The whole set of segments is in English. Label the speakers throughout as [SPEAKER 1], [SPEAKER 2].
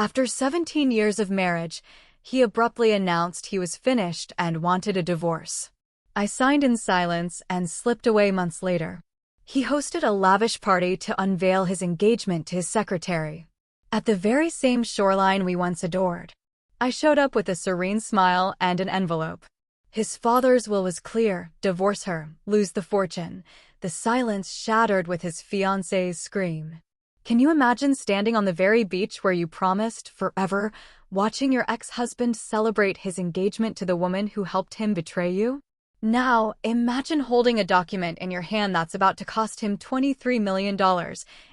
[SPEAKER 1] After 17 years of marriage, he abruptly announced he was finished and wanted a divorce. I signed in silence and slipped away months later. He hosted a lavish party to unveil his engagement to his secretary, at the very same shoreline we once adored. I showed up with a serene smile and an envelope. His father's will was clear: divorce her, lose the fortune. The silence shattered with his fiancée's scream. Can you imagine standing on the very beach where you promised forever, watching your ex-husband celebrate his engagement to the woman who helped him betray you? Now, imagine holding a document in your hand that's about to cost him $23 million,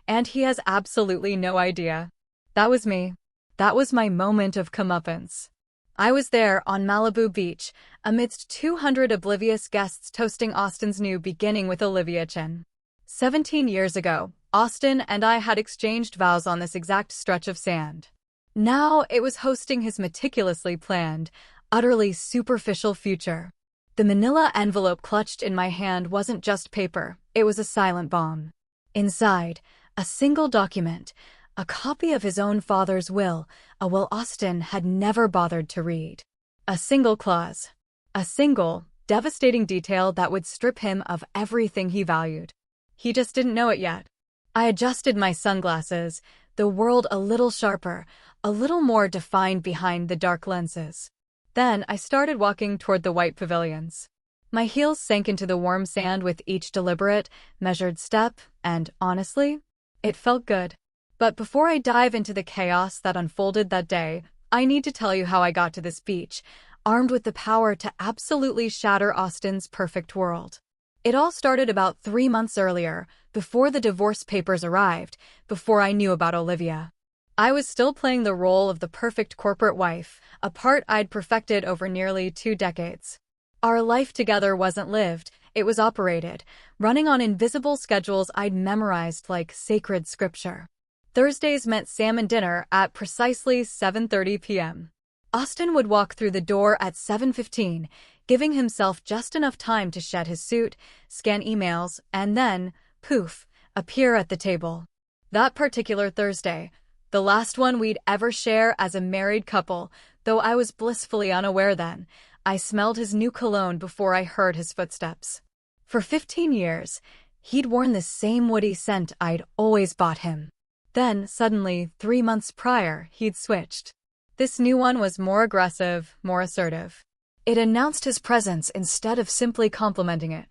[SPEAKER 1] and he has absolutely no idea. That was me. That was my moment of comeuppance. I was there on Malibu Beach, amidst 200 oblivious guests toasting Austin's new beginning with Olivia Chen. 17 years ago, Austin and I had exchanged vows on this exact stretch of sand. Now it was hosting his meticulously planned, utterly superficial future. The manila envelope clutched in my hand wasn't just paper, it was a silent bomb. Inside, a single document, a copy of his own father's will, a will Austin had never bothered to read. A single clause. A single, devastating detail that would strip him of everything he valued. He just didn't know it yet. I adjusted my sunglasses, the world a little sharper, a little more defined behind the dark lenses. Then I started walking toward the white pavilions. My heels sank into the warm sand with each deliberate, measured step, and honestly, it felt good. But before I dive into the chaos that unfolded that day, I need to tell you how I got to this beach, armed with the power to absolutely shatter Austin's perfect world. It all started about 3 months earlier, before the divorce papers arrived, before I knew about Olivia. I was still playing the role of the perfect corporate wife, a part I'd perfected over nearly 2 decades. Our life together wasn't lived, it was operated, running on invisible schedules I'd memorized like sacred scripture. Thursdays meant salmon dinner at precisely 7:30 p.m. Austin would walk through the door at 7:15, giving himself just enough time to shed his suit, scan emails, and then, poof, appear at the table. That particular Thursday, the last one we'd ever share as a married couple, though I was blissfully unaware then, I smelled his new cologne before I heard his footsteps. For 15 years, he'd worn the same woody scent I'd always bought him. Then, suddenly, 3 months prior, he'd switched. This new one was more aggressive, more assertive. It announced his presence instead of simply complimenting it.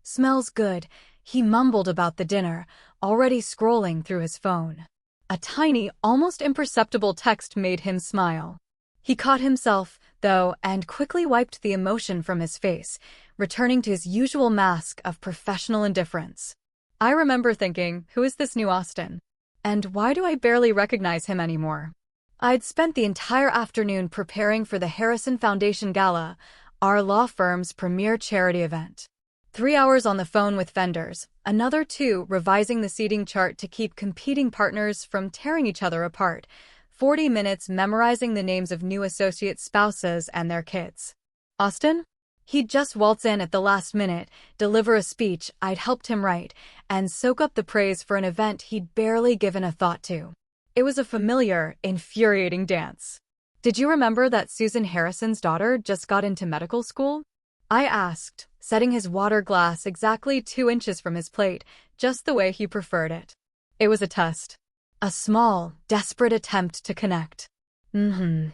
[SPEAKER 1] "Smells good," he mumbled about the dinner, already scrolling through his phone. A tiny, almost imperceptible text made him smile. He caught himself, though, and quickly wiped the emotion from his face, returning to his usual mask of professional indifference. I remember thinking, who is this new Austin? And why do I barely recognize him anymore? I'd spent the entire afternoon preparing for the Harrison Foundation Gala, our law firm's premier charity event. 3 hours on the phone with vendors, another 2 revising the seating chart to keep competing partners from tearing each other apart, 40 minutes memorizing the names of new associate spouses and their kids. Austin? He'd just waltz in at the last minute, deliver a speech I'd helped him write, and soak up the praise for an event he'd barely given a thought to. It was a familiar, infuriating dance. "Did you remember that Susan Harrison's daughter just got into medical school?" I asked, setting his water glass exactly 2 inches from his plate, just the way he preferred it. It was a test. A small, desperate attempt to connect.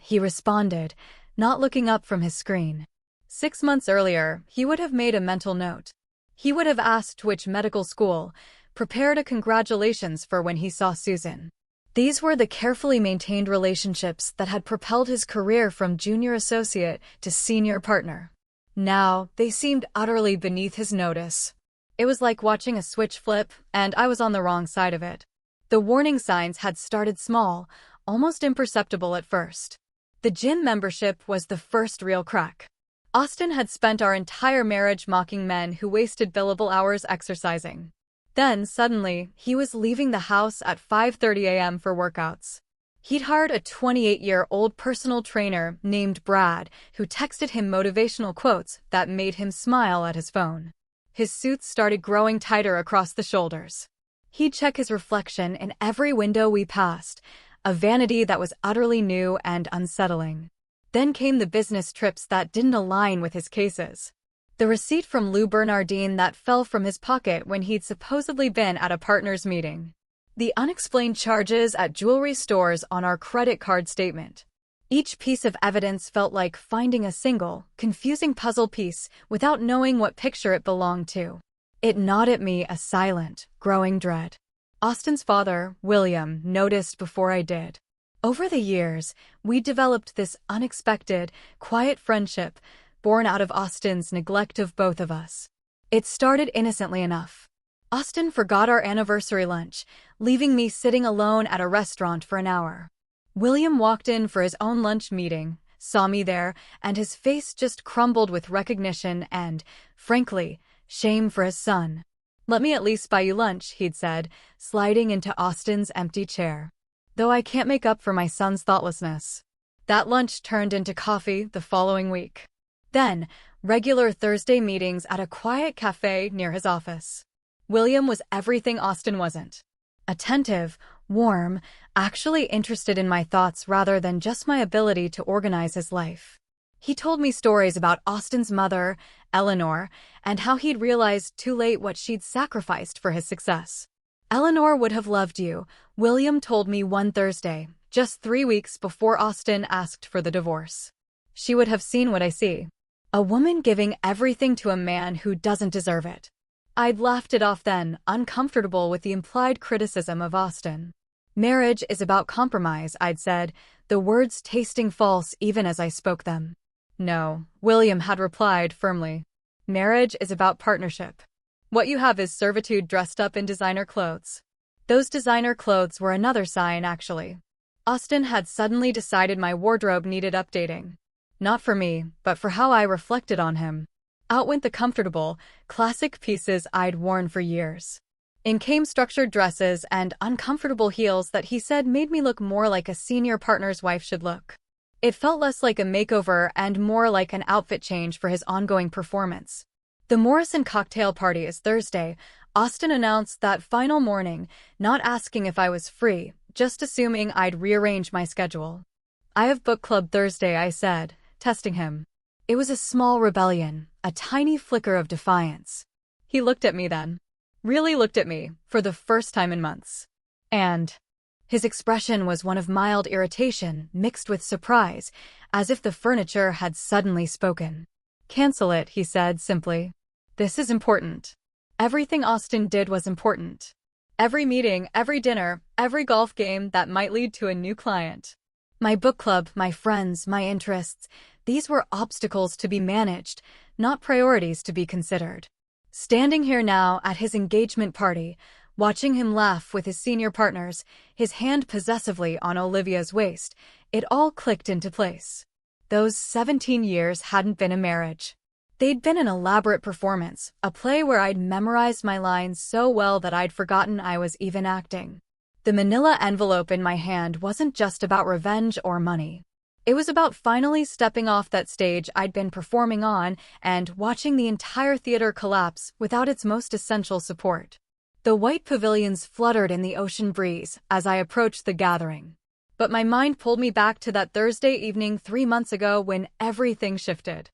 [SPEAKER 1] He responded, not looking up from his screen. 6 months earlier, he would have made a mental note. He would have asked which medical school, prepared a congratulations for when he saw Susan. These were the carefully maintained relationships that had propelled his career from junior associate to senior partner. Now, they seemed utterly beneath his notice. It was like watching a switch flip, and I was on the wrong side of it. The warning signs had started small, almost imperceptible at first. The gym membership was the first real crack. Austin had spent our entire marriage mocking men who wasted billable hours exercising. Then, suddenly, he was leaving the house at 5:30 a.m. for workouts. He'd hired a 28-year-old personal trainer named Brad, who texted him motivational quotes that made him smile at his phone. His suits started growing tighter across the shoulders. He'd check his reflection in every window we passed, a vanity that was utterly new and unsettling. Then came the business trips that didn't align with his cases. The receipt from Lou Bernardine that fell from his pocket when he'd supposedly been at a partners' meeting. The unexplained charges at jewelry stores on our credit card statement. Each piece of evidence felt like finding a single, confusing puzzle piece without knowing what picture it belonged to. It gnawed at me a silent, growing dread. Austin's father, William, noticed before I did. Over the years, we developed this unexpected, quiet friendship, born out of Austin's neglect of both of us. It started innocently enough. Austin forgot our anniversary lunch, leaving me sitting alone at a restaurant for an hour. William walked in for his own lunch meeting, saw me there, and his face just crumbled with recognition and, frankly, shame for his son. "Let me at least buy you lunch," he'd said, sliding into Austin's empty chair. "Though I can't make up for my son's thoughtlessness." That lunch turned into coffee the following week. Then, regular Thursday meetings at a quiet cafe near his office. William was everything Austin wasn't. Attentive, warm, actually interested in my thoughts rather than just my ability to organize his life. He told me stories about Austin's mother, Eleanor, and how he'd realized too late what she'd sacrificed for his success. "Eleanor would have loved you," William told me one Thursday, just 3 weeks before Austin asked for the divorce. "She would have seen what I see. A woman giving everything to a man who doesn't deserve it." I'd laughed it off then, uncomfortable with the implied criticism of Austin. "Marriage is about compromise," I'd said, the words tasting false even as I spoke them. "No," William had replied firmly. "Marriage is about partnership. What you have is servitude dressed up in designer clothes." Those designer clothes were another sign, actually. Austin had suddenly decided my wardrobe needed updating. Not for me, but for how I reflected on him. Out went the comfortable, classic pieces I'd worn for years. In came structured dresses and uncomfortable heels that he said made me look more like a senior partner's wife should look. It felt less like a makeover and more like an outfit change for his ongoing performance. The Morrison cocktail party is Thursday. Austin announced that final morning, not asking if I was free, just assuming I'd rearrange my schedule. "I have book club Thursday," I said, testing him. It was a small rebellion, a tiny flicker of defiance. He looked at me then. Really looked at me, for the first time in months. And his expression was one of mild irritation mixed with surprise, as if the furniture had suddenly spoken. "Cancel it," he said simply. "This is important." Everything Austin did was important. Every meeting, every dinner, every golf game that might lead to a new client. My book club, my friends, my interests, these were obstacles to be managed, not priorities to be considered. Standing here now at his engagement party, watching him laugh with his senior partners, his hand possessively on Olivia's waist, it all clicked into place. Those 17 years hadn't been a marriage. They'd been an elaborate performance, a play where I'd memorized my lines so well that I'd forgotten I was even acting. The manila envelope in my hand wasn't just about revenge or money. It was about finally stepping off that stage I'd been performing on and watching the entire theater collapse without its most essential support. The white pavilions fluttered in the ocean breeze as I approached the gathering. But my mind pulled me back to that Thursday evening 3 months ago when everything shifted.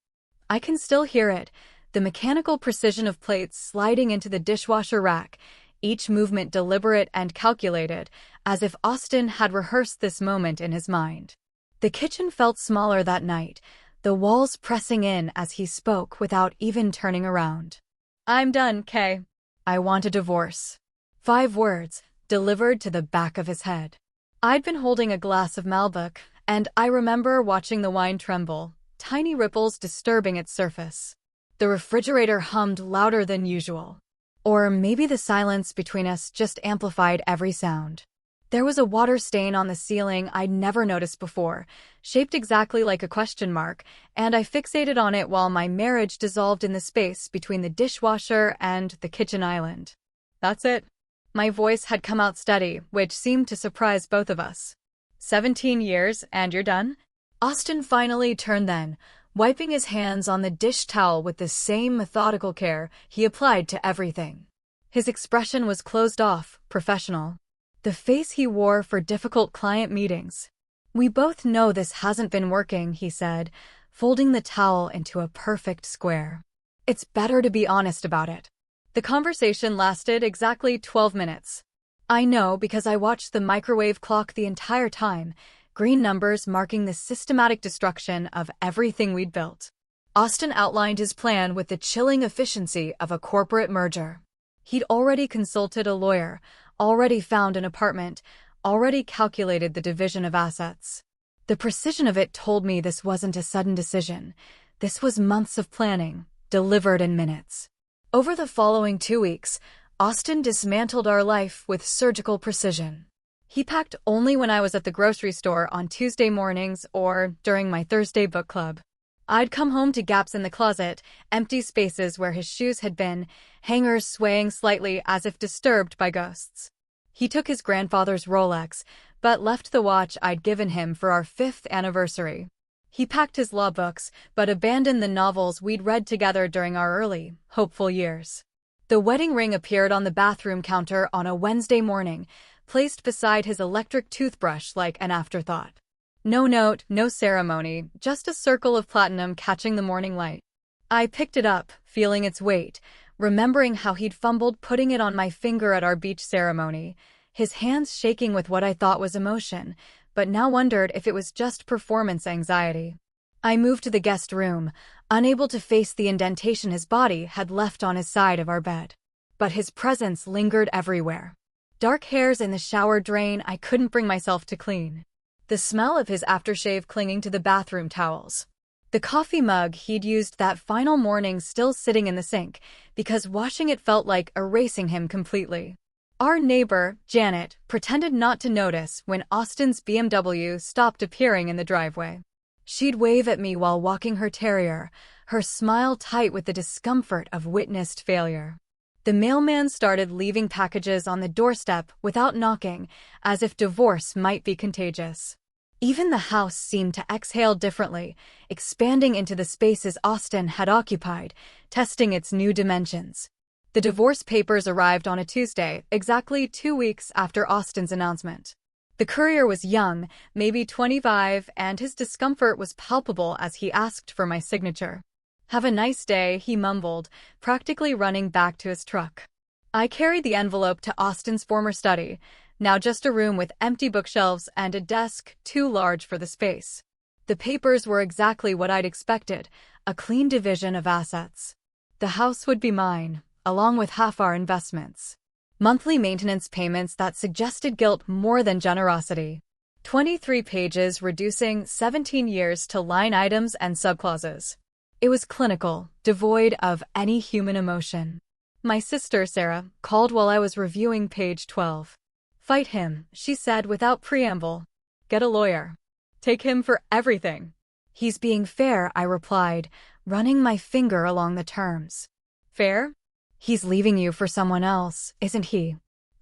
[SPEAKER 1] I can still hear it, the mechanical precision of plates sliding into the dishwasher rack, each movement deliberate and calculated, as if Austin had rehearsed this moment in his mind. The kitchen felt smaller that night, the walls pressing in as he spoke without even turning around. "I'm done, Kay. I want a divorce." 5 words, delivered to the back of his head. I'd been holding a glass of Malbec, and I remember watching the wine tremble, tiny ripples disturbing its surface. The refrigerator hummed louder than usual. Or maybe the silence between us just amplified every sound. There was a water stain on the ceiling I'd never noticed before, shaped exactly like a question mark, and I fixated on it while my marriage dissolved in the space between the dishwasher and the kitchen island. "That's it." My voice had come out steady, which seemed to surprise both of us. 17 years, and you're done?" Austin finally turned then, wiping his hands on the dish towel with the same methodical care he applied to everything. His expression was closed off, professional. the face he wore for difficult client meetings. "We both know this hasn't been working," he said, folding the towel into a perfect square. "It's better to be honest about it." The conversation lasted exactly 12 minutes. I know because I watched the microwave clock the entire time, green numbers marking the systematic destruction of everything we'd built. Austin outlined his plan with the chilling efficiency of a corporate merger. He'd already consulted a lawyer, already found an apartment, already calculated the division of assets. The precision of it told me this wasn't a sudden decision. This was months of planning, delivered in minutes. Over the following 2 weeks, Austin dismantled our life with surgical precision. He packed only when I was at the grocery store on Tuesday mornings or during my Thursday book club. I'd come home to gaps in the closet, empty spaces where his shoes had been, hangers swaying slightly as if disturbed by ghosts. He took his grandfather's Rolex, but left the watch I'd given him for our 5th anniversary. He packed his law books, but abandoned the novels we'd read together during our early, hopeful years. The wedding ring appeared on the bathroom counter on a Wednesday morning, placed beside his electric toothbrush like an afterthought. No note, no ceremony, just a circle of platinum catching the morning light. I picked it up, feeling its weight, remembering how he'd fumbled putting it on my finger at our beach ceremony, his hands shaking with what I thought was emotion, but now wondered if it was just performance anxiety. I moved to the guest room, unable to face the indentation his body had left on his side of our bed. But his presence lingered everywhere. Dark hairs in the shower drain I couldn't bring myself to clean. The smell of his aftershave clinging to the bathroom towels. The coffee mug he'd used that final morning still sitting in the sink, because washing it felt like erasing him completely. Our neighbor, Janet, pretended not to notice when Austin's BMW stopped appearing in the driveway. She'd wave at me while walking her terrier, her smile tight with the discomfort of witnessed failure. The mailman started leaving packages on the doorstep without knocking, as if divorce might be contagious. Even the house seemed to exhale differently, expanding into the spaces Austin had occupied, testing its new dimensions. The divorce papers arrived on a Tuesday, exactly 2 weeks after Austin's announcement. The courier was young, maybe 25, and his discomfort was palpable as he asked for my signature. "Have a nice day," he mumbled, practically running back to his truck. I carried the envelope to Austin's former study, now just a room with empty bookshelves and a desk too large for the space. The papers were exactly what I'd expected, a clean division of assets. The house would be mine, along with half our investments. Monthly maintenance payments that suggested guilt more than generosity. 23 pages reducing 17 years to line items and subclauses. It was clinical, devoid of any human emotion. My sister, Sarah, called while I was reviewing page 12. "Fight him," she said without preamble. "Get a lawyer. Take him for everything." "He's being fair," I replied, running my finger along the terms. "Fair? He's leaving you for someone else, isn't he?"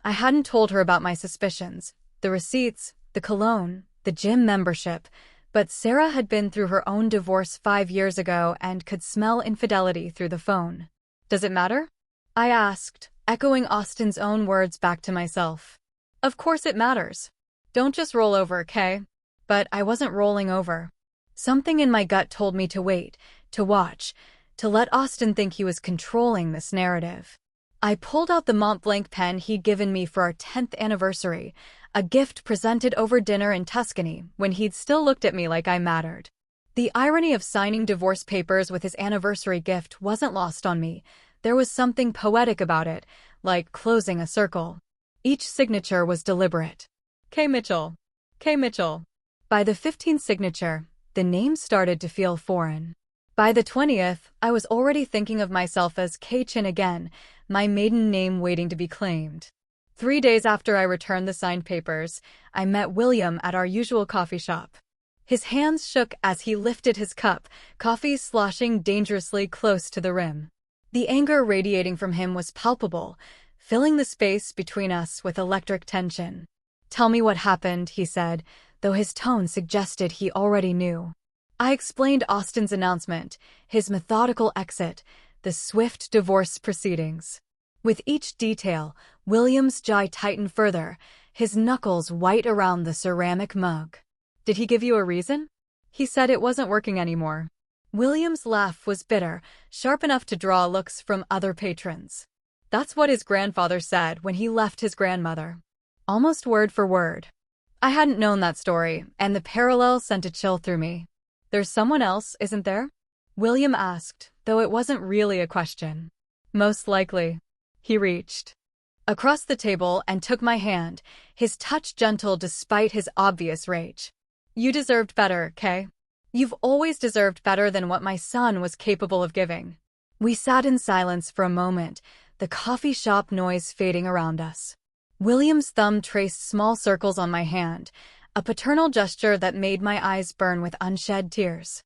[SPEAKER 1] I hadn't told her about my suspicions, the receipts, the cologne, the gym membership, but Sarah had been through her own divorce 5 years ago and could smell infidelity through the phone. "Does it matter?" I asked, echoing Austin's own words back to myself. "Of course it matters. Don't just roll over, okay?" But I wasn't rolling over. Something in my gut told me to wait, to watch, to let Austin think he was controlling this narrative. I pulled out the Mont Blanc pen he'd given me for our 10th anniversary, a gift presented over dinner in Tuscany when he'd still looked at me like I mattered. The irony of signing divorce papers with his anniversary gift wasn't lost on me. There was something poetic about it, like closing a circle. Each signature was deliberate. K. Mitchell. K. Mitchell. By the 15th signature, the name started to feel foreign. By the 20th, I was already thinking of myself as K. Chin again, my maiden name waiting to be claimed. 3 days after I returned the signed papers, I met William at our usual coffee shop. His hands shook as he lifted his cup, coffee sloshing dangerously close to the rim. The anger radiating from him was palpable, filling the space between us with electric tension. "Tell me what happened," he said, though his tone suggested he already knew. I explained Austin's announcement, his methodical exit, the swift divorce proceedings. With each detail, William's jaw tightened further, his knuckles white around the ceramic mug. "Did he give you a reason?" "He said it wasn't working anymore." William's laugh was bitter, sharp enough to draw looks from other patrons. "That's what his grandfather said when he left his grandmother." Almost word for word. I hadn't known that story, and the parallel sent a chill through me. "There's someone else, isn't there?" William asked, though it wasn't really a question. "Most likely." He reached across the table and took my hand, his touch gentle despite his obvious rage. "You deserved better, Kay. You've always deserved better than what my son was capable of giving." We sat in silence for a moment, the coffee shop noise fading around us. William's thumb traced small circles on my hand, a paternal gesture that made my eyes burn with unshed tears.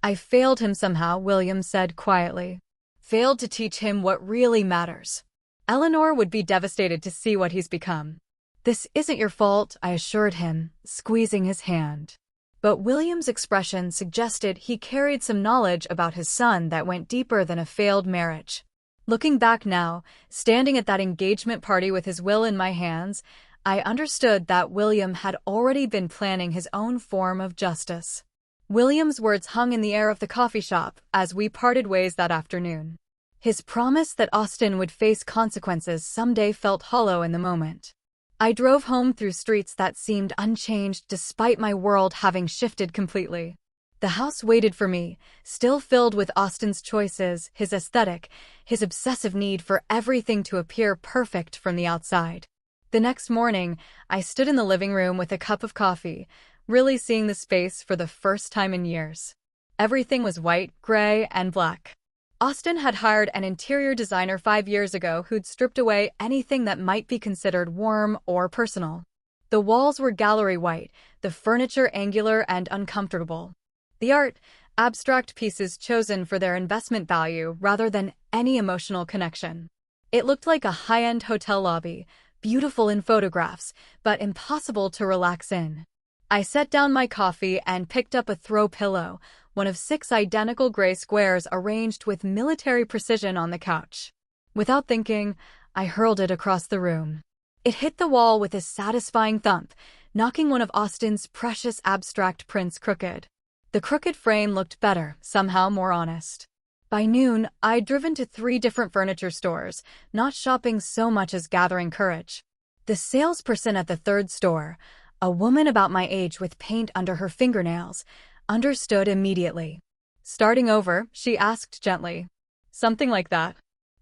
[SPEAKER 1] "I failed him somehow," William said quietly. "Failed to teach him what really matters. Eleanor would be devastated to see what he's become." "This isn't your fault," I assured him, squeezing his hand. But William's expression suggested he carried some knowledge about his son that went deeper than a failed marriage. Looking back now, standing at that engagement party with his will in my hands, I understood that William had already been planning his own form of justice. William's words hung in the air of the coffee shop as we parted ways that afternoon. His promise that Austin would face consequences someday felt hollow in the moment. I drove home through streets that seemed unchanged despite my world having shifted completely. The house waited for me, still filled with Austin's choices, his aesthetic, his obsessive need for everything to appear perfect from the outside. The next morning, I stood in the living room with a cup of coffee, really seeing the space for the first time in years. Everything was white, gray, and black. Austin had hired an interior designer 5 years ago who'd stripped away anything that might be considered warm or personal. The walls were gallery white, the furniture angular and uncomfortable. The art, abstract pieces chosen for their investment value rather than any emotional connection. It looked like a high-end hotel lobby, beautiful in photographs, but impossible to relax in. I set down my coffee and picked up a throw pillow, one of 6 identical gray squares arranged with military precision on the couch. Without thinking, I hurled it across the room. It hit the wall with a satisfying thump, knocking one of Austin's precious abstract prints crooked. The crooked frame looked better, somehow more honest. By noon, I'd driven to 3 different furniture stores, not shopping so much as gathering courage. The salesperson at the 3rd store, a woman about my age with paint under her fingernails, understood immediately. "Starting over?" she asked gently. "Something like that.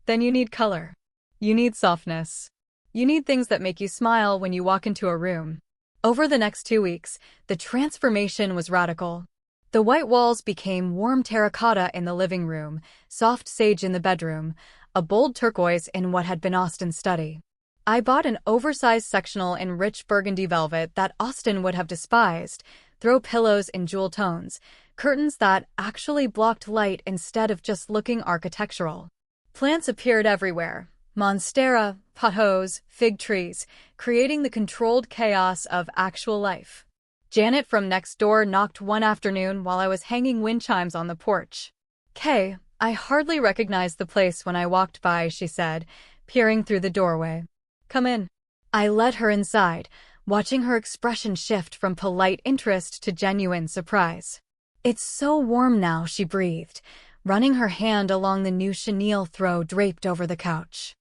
[SPEAKER 1] Then you need color. You need softness. You need things that make you smile when you walk into a room." Over the next 2 weeks, the transformation was radical. The white walls became warm terracotta in the living room, soft sage in the bedroom, a bold turquoise in what had been Austin's study. I bought an oversized sectional in rich burgundy velvet that Austin would have despised, throw pillows in jewel tones, curtains that actually blocked light instead of just looking architectural. Plants appeared everywhere, monstera, pothos, fig trees, creating the controlled chaos of actual life. Janet from next door knocked one afternoon while I was hanging wind chimes on the porch. "Kay, I hardly recognized the place when I walked by," she said, peering through the doorway. "Come in." I led her inside, watching her expression shift from polite interest to genuine surprise. "It's so warm now," she breathed, running her hand along the new chenille throw draped over the couch.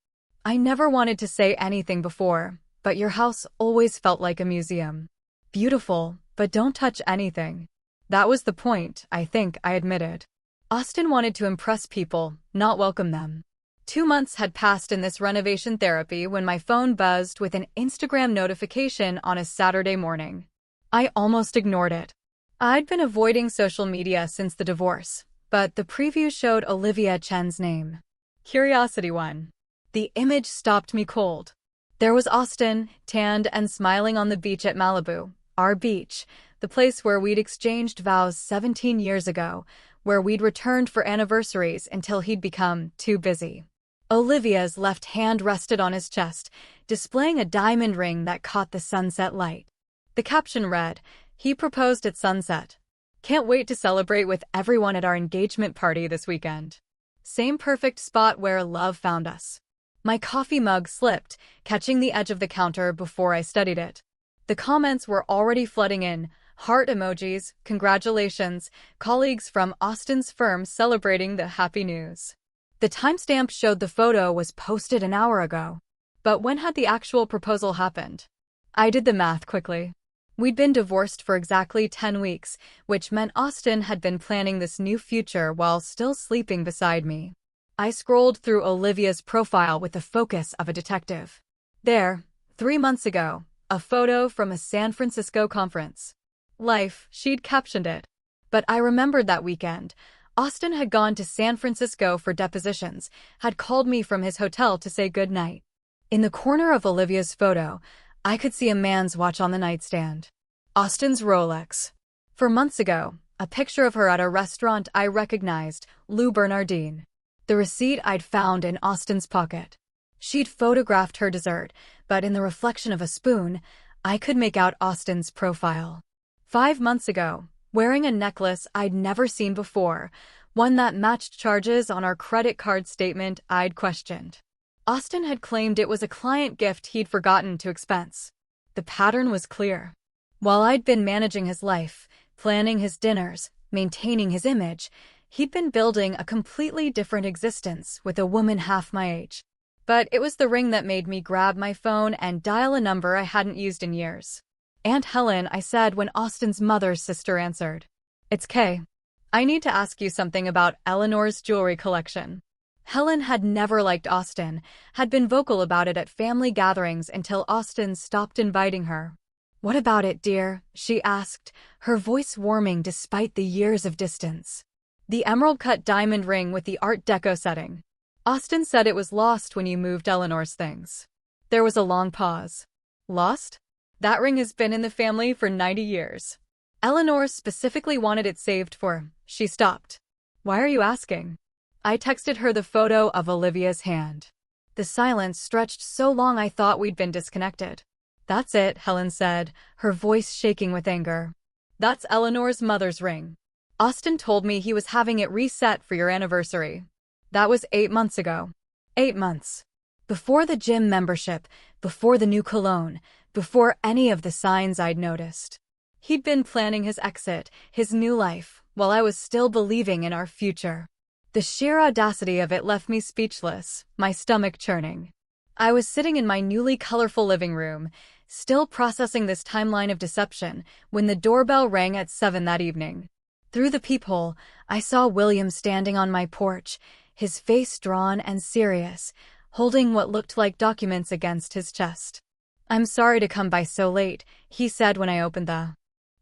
[SPEAKER 1] "I never wanted to say anything before, but your house always felt like a museum. Beautiful, but don't touch anything." That was the point, I think, I admitted. Austin wanted to impress people, not welcome them. 2 months had passed in this renovation therapy when my phone buzzed with an Instagram notification on a Saturday morning. I almost ignored it. I'd been avoiding social media since the divorce, but the preview showed Olivia Chen's name. Curiosity won. The image stopped me cold. There was Austin, tanned and smiling on the beach at Malibu, our beach, the place where we'd exchanged vows 17 years ago, where we'd returned for anniversaries until he'd become too busy. Olivia's left hand rested on his chest, displaying a diamond ring that caught the sunset light. The caption read, "He proposed at sunset. Can't wait to celebrate with everyone at our engagement party this weekend. Same perfect spot where love found us." My coffee mug slipped, catching the edge of the counter before I studied it. The comments were already flooding in. Heart emojis, congratulations, colleagues from Austin's firm celebrating the happy news. The timestamp showed the photo was posted an hour ago. But when had the actual proposal happened? I did the math quickly. We'd been divorced for exactly 10 weeks, which meant Austin had been planning this new future while still sleeping beside me. I scrolled through Olivia's profile with the focus of a detective. There, 3 months ago, a photo from a San Francisco conference. Life, she'd captioned it. But I remembered that weekend. Austin had gone to San Francisco for depositions, had called me from his hotel to say goodnight. In the corner of Olivia's photo, I could see a man's watch on the nightstand. Austin's Rolex. 4 months ago, a picture of her at a restaurant I recognized, Lou Bernardine. The receipt I'd found in Austin's pocket. She'd photographed her dessert, but in the reflection of a spoon, I could make out Austin's profile. 5 months ago, wearing a necklace I'd never seen before, one that matched charges on our credit card statement I'd questioned. Austin had claimed it was a client gift he'd forgotten to expense. The pattern was clear. While I'd been managing his life, planning his dinners, maintaining his image, he'd been building a completely different existence with a woman half my age. But it was the ring that made me grab my phone and dial a number I hadn't used in years. "Aunt Helen," I said when Austin's mother's sister answered. "It's Kay. I need to ask you something about Eleanor's jewelry collection." Helen had never liked Austin, had been vocal about it at family gatherings until Austin stopped inviting her. "What about it, dear?" she asked, her voice warming despite the years of distance. "The emerald-cut diamond ring with the Art Deco setting. Austin said it was lost when you moved Eleanor's things." There was a long pause. "Lost? That ring has been in the family for 90 years. Eleanor specifically wanted it saved for..." She stopped. "Why are you asking?" I texted her the photo of Olivia's hand. The silence stretched so long I thought we'd been disconnected. "That's it," Helen said, her voice shaking with anger. "That's Eleanor's mother's ring. Austin told me he was having it reset for your anniversary. That was 8 months ago. 8 months. Before the gym membership, before the new cologne, before any of the signs I'd noticed. He'd been planning his exit, his new life, while I was still believing in our future. The sheer audacity of it left me speechless, my stomach churning. I was sitting in my newly colorful living room, still processing this timeline of deception, when the doorbell rang at 7 that evening. Through the peephole, I saw William standing on my porch, his face drawn and serious, holding what looked like documents against his chest. "I'm sorry to come by so late," he said when I opened the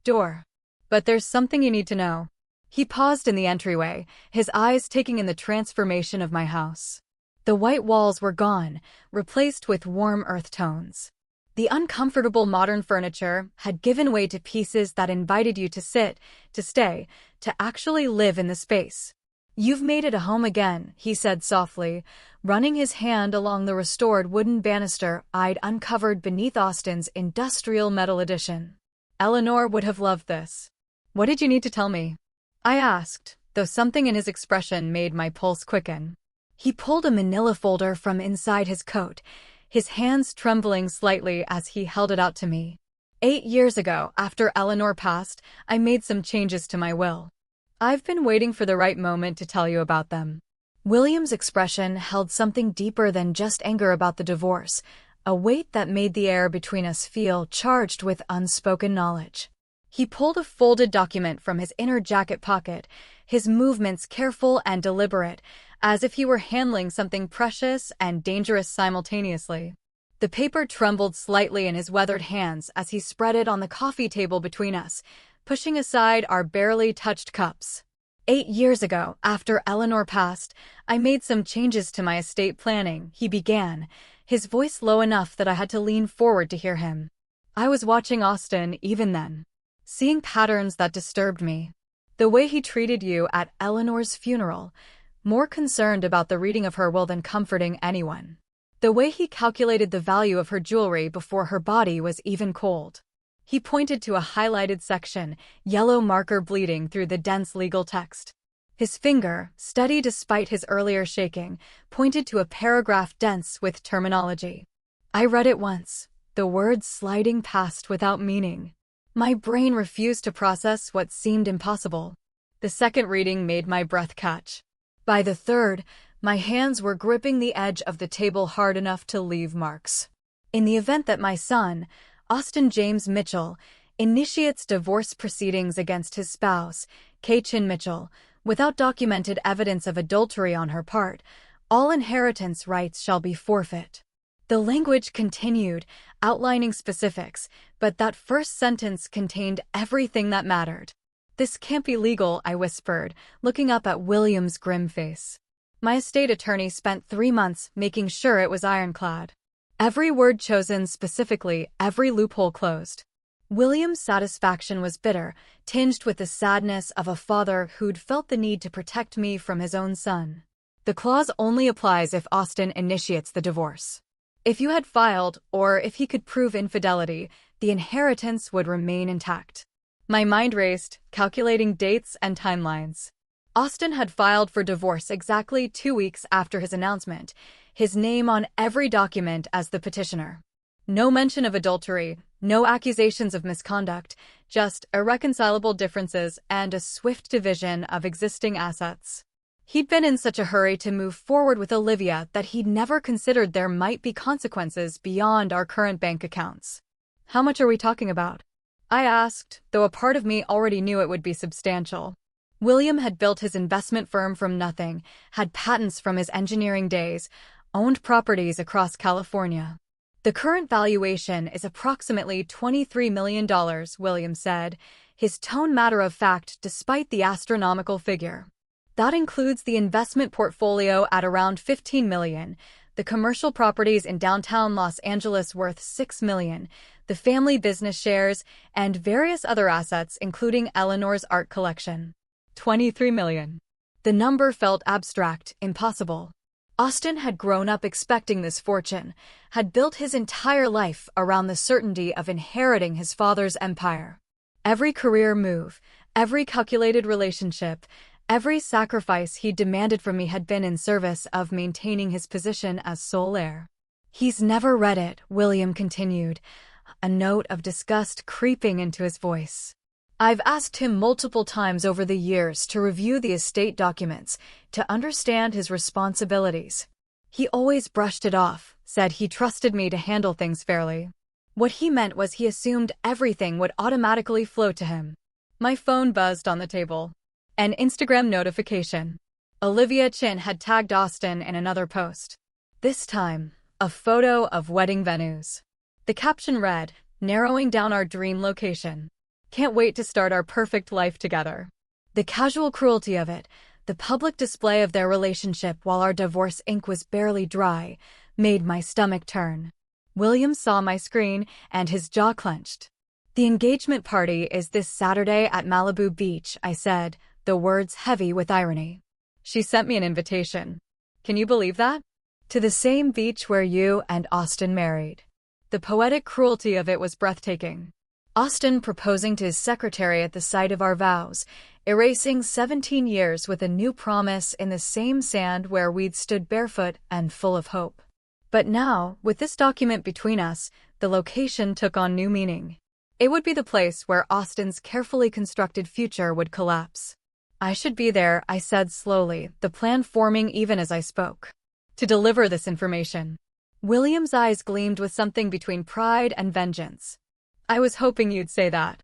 [SPEAKER 1] door. "But there's something you need to know." He paused in the entryway, his eyes taking in the transformation of my house. The white walls were gone, replaced with warm earth tones. The uncomfortable modern furniture had given way to pieces that invited you to sit, to stay, to actually live in the space. "You've made it a home again," he said softly, running his hand along the restored wooden banister I'd uncovered beneath Austin's industrial metal edition. "Eleanor would have loved this." "What did you need to tell me?" I asked, though something in his expression made my pulse quicken. He pulled a manila folder from inside his coat, his hands trembling slightly as he held it out to me. 8 years ago, after Eleanor passed, I made some changes to my will. I've been waiting for the right moment to tell you about them. William's expression held something deeper than just anger about the divorce, a weight that made the air between us feel charged with unspoken knowledge. He pulled a folded document from his inner jacket pocket, his movements careful and deliberate, as if he were handling something precious and dangerous simultaneously. The paper trembled slightly in his weathered hands as he spread it on the coffee table between us, pushing aside our barely touched cups. 8 years ago, after Eleanor passed, I made some changes to my estate planning, he began, his voice low enough that I had to lean forward to hear him. I was watching Austin even then, seeing patterns that disturbed me. The way he treated you at Eleanor's funeral, more concerned about the reading of her will than comforting anyone. The way he calculated the value of her jewelry before her body was even cold. He pointed to a highlighted section, yellow marker bleeding through the dense legal text. His finger, steady despite his earlier shaking, pointed to a paragraph dense with terminology. I read it once, the words sliding past without meaning. My brain refused to process what seemed impossible. The second reading made my breath catch. By the third, my hands were gripping the edge of the table hard enough to leave marks. In the event that my son, Austin James Mitchell, initiates divorce proceedings against his spouse, Kay-Chin Mitchell, without documented evidence of adultery on her part, all inheritance rights shall be forfeit. The language continued, outlining specifics, but that first sentence contained everything that mattered. "This can't be legal," I whispered, looking up at William's grim face. My estate attorney spent 3 months making sure it was ironclad. Every word chosen specifically, every loophole closed. William's satisfaction was bitter, tinged with the sadness of a father who'd felt the need to protect me from his own son. "The clause only applies if Austin initiates the divorce. If you had filed, or if he could prove infidelity, the inheritance would remain intact." My mind raced, calculating dates and timelines. Austin had filed for divorce exactly 2 weeks after his announcement, his name on every document as the petitioner. No mention of adultery, no accusations of misconduct, just irreconcilable differences and a swift division of existing assets. He'd been in such a hurry to move forward with Olivia that he'd never considered there might be consequences beyond our current bank accounts. "How much are we talking about?" I asked, though a part of me already knew it would be substantial. William had built his investment firm from nothing, had patents from his engineering days, owned properties across California. "The current valuation is approximately $23 million, William said, his tone matter-of-fact despite the astronomical figure. "That includes the investment portfolio at around $15 million, the commercial properties in downtown Los Angeles worth $6 million, the family business shares, and various other assets including Eleanor's art collection. $23 million. The number felt abstract, impossible. Austin had grown up expecting this fortune, had built his entire life around the certainty of inheriting his father's empire. Every career move, every calculated relationship, every sacrifice he demanded from me had been in service of maintaining his position as sole heir. "He's never read it," William continued, a note of disgust creeping into his voice. "I've asked him multiple times over the years to review the estate documents, to understand his responsibilities. He always brushed it off, said he trusted me to handle things fairly. What he meant was he assumed everything would automatically flow to him." My phone buzzed on the table. An Instagram notification. Olivia Chin had tagged Austin in another post. This time, a photo of wedding venues. The caption read, "Narrowing down our dream location. Can't wait to start our perfect life together." The casual cruelty of it, the public display of their relationship while our divorce ink was barely dry, made my stomach turn. William saw my screen, and his jaw clenched. "The engagement party is this Saturday at Malibu Beach," I said, the words heavy with irony. "She sent me an invitation. Can you believe that? To the same beach where you and Austin married." The poetic cruelty of it was breathtaking. Austin proposing to his secretary at the site of our vows, erasing 17 years with a new promise in the same sand where we'd stood barefoot and full of hope. But now, with this document between us, the location took on new meaning. It would be the place where Austin's carefully constructed future would collapse. "I should be there," I said slowly, the plan forming even as I spoke. "To deliver this information." William's eyes gleamed with something between pride and vengeance. "I was hoping you'd say that.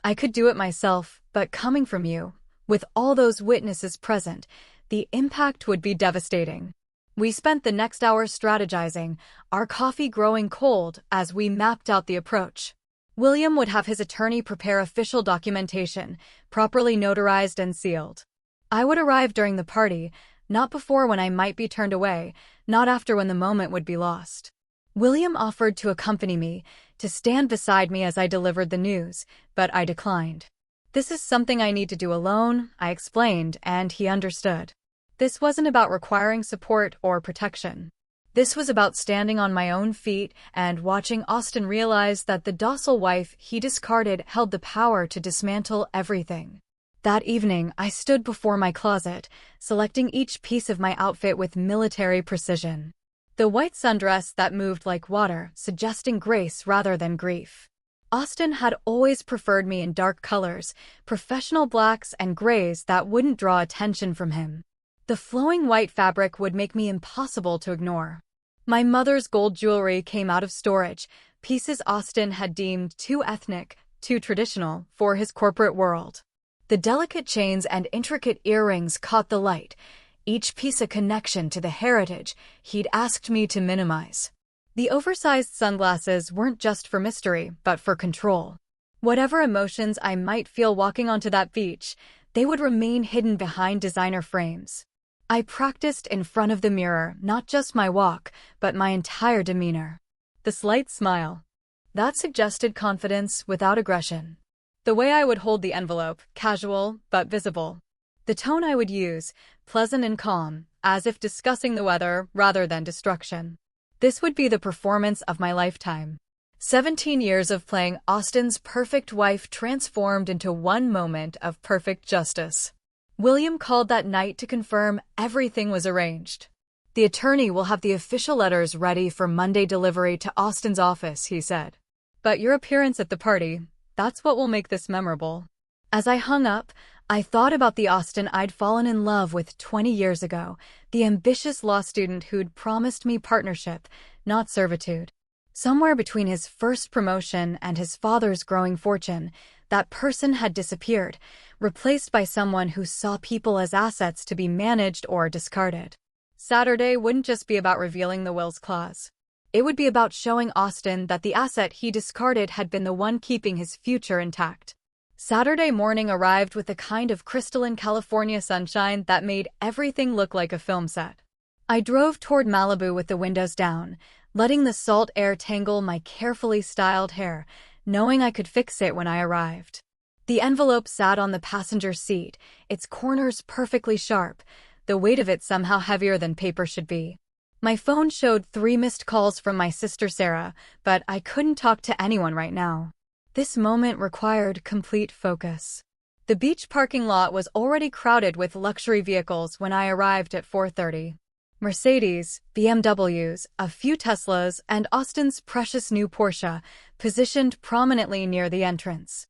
[SPEAKER 1] I could do it myself, but coming from you, with all those witnesses present, the impact would be devastating." We spent the next hour strategizing, our coffee growing cold as we mapped out the approach. William would have his attorney prepare official documentation, properly notarized and sealed. I would arrive during the party, not before when I might be turned away, not after when the moment would be lost. William offered to accompany me, to stand beside me as I delivered the news, but I declined. "This is something I need to do alone," I explained, and he understood. This wasn't about requiring support or protection. This was about standing on my own feet and watching Austin realize that the docile wife he discarded held the power to dismantle everything. That evening, I stood before my closet, selecting each piece of my outfit with military precision. The white sundress that moved like water, suggesting grace rather than grief. Austin had always preferred me in dark colors, professional blacks and grays that wouldn't draw attention from him. The flowing white fabric would make me impossible to ignore. My mother's gold jewelry came out of storage, pieces Austin had deemed too ethnic, too traditional, for his corporate world. The delicate chains and intricate earrings caught the light, each piece a connection to the heritage he'd asked me to minimize. The oversized sunglasses weren't just for mystery, but for control. Whatever emotions I might feel walking onto that beach, they would remain hidden behind designer frames. I practiced in front of the mirror, not just my walk, but my entire demeanor. The slight smile. That suggested confidence without aggression. The way I would hold the envelope, casual but visible. The tone I would use, pleasant and calm, as if discussing the weather rather than destruction. This would be the performance of my lifetime. 17 years of playing Austin's perfect wife transformed into one moment of perfect justice. William called that night to confirm everything was arranged. The attorney will have the official letters ready for Monday delivery to Austin's office, he said. But your appearance at the party, that's what will make this memorable. As I hung up, I thought about the Austin I'd fallen in love with 20 years ago, the ambitious law student who'd promised me partnership, not servitude. Somewhere between his first promotion and his father's growing fortune, that person had disappeared, replaced by someone who saw people as assets to be managed or discarded. Saturday wouldn't just be about revealing the will's clause. It would be about showing Austin that the asset he discarded had been the one keeping his future intact. Saturday morning arrived with a kind of crystalline California sunshine that made everything look like a film set. I drove toward Malibu with the windows down, letting the salt air tangle my carefully styled hair, knowing I could fix it when I arrived. The envelope sat on the passenger seat, its corners perfectly sharp, the weight of it somehow heavier than paper should be. My phone showed 3 missed calls from my sister Sarah, but I couldn't talk to anyone right now. This moment required complete focus. The beach parking lot was already crowded with luxury vehicles when I arrived at 4:30. Mercedes, BMWs, a few Teslas, and Austin's precious new Porsche, positioned prominently near the entrance.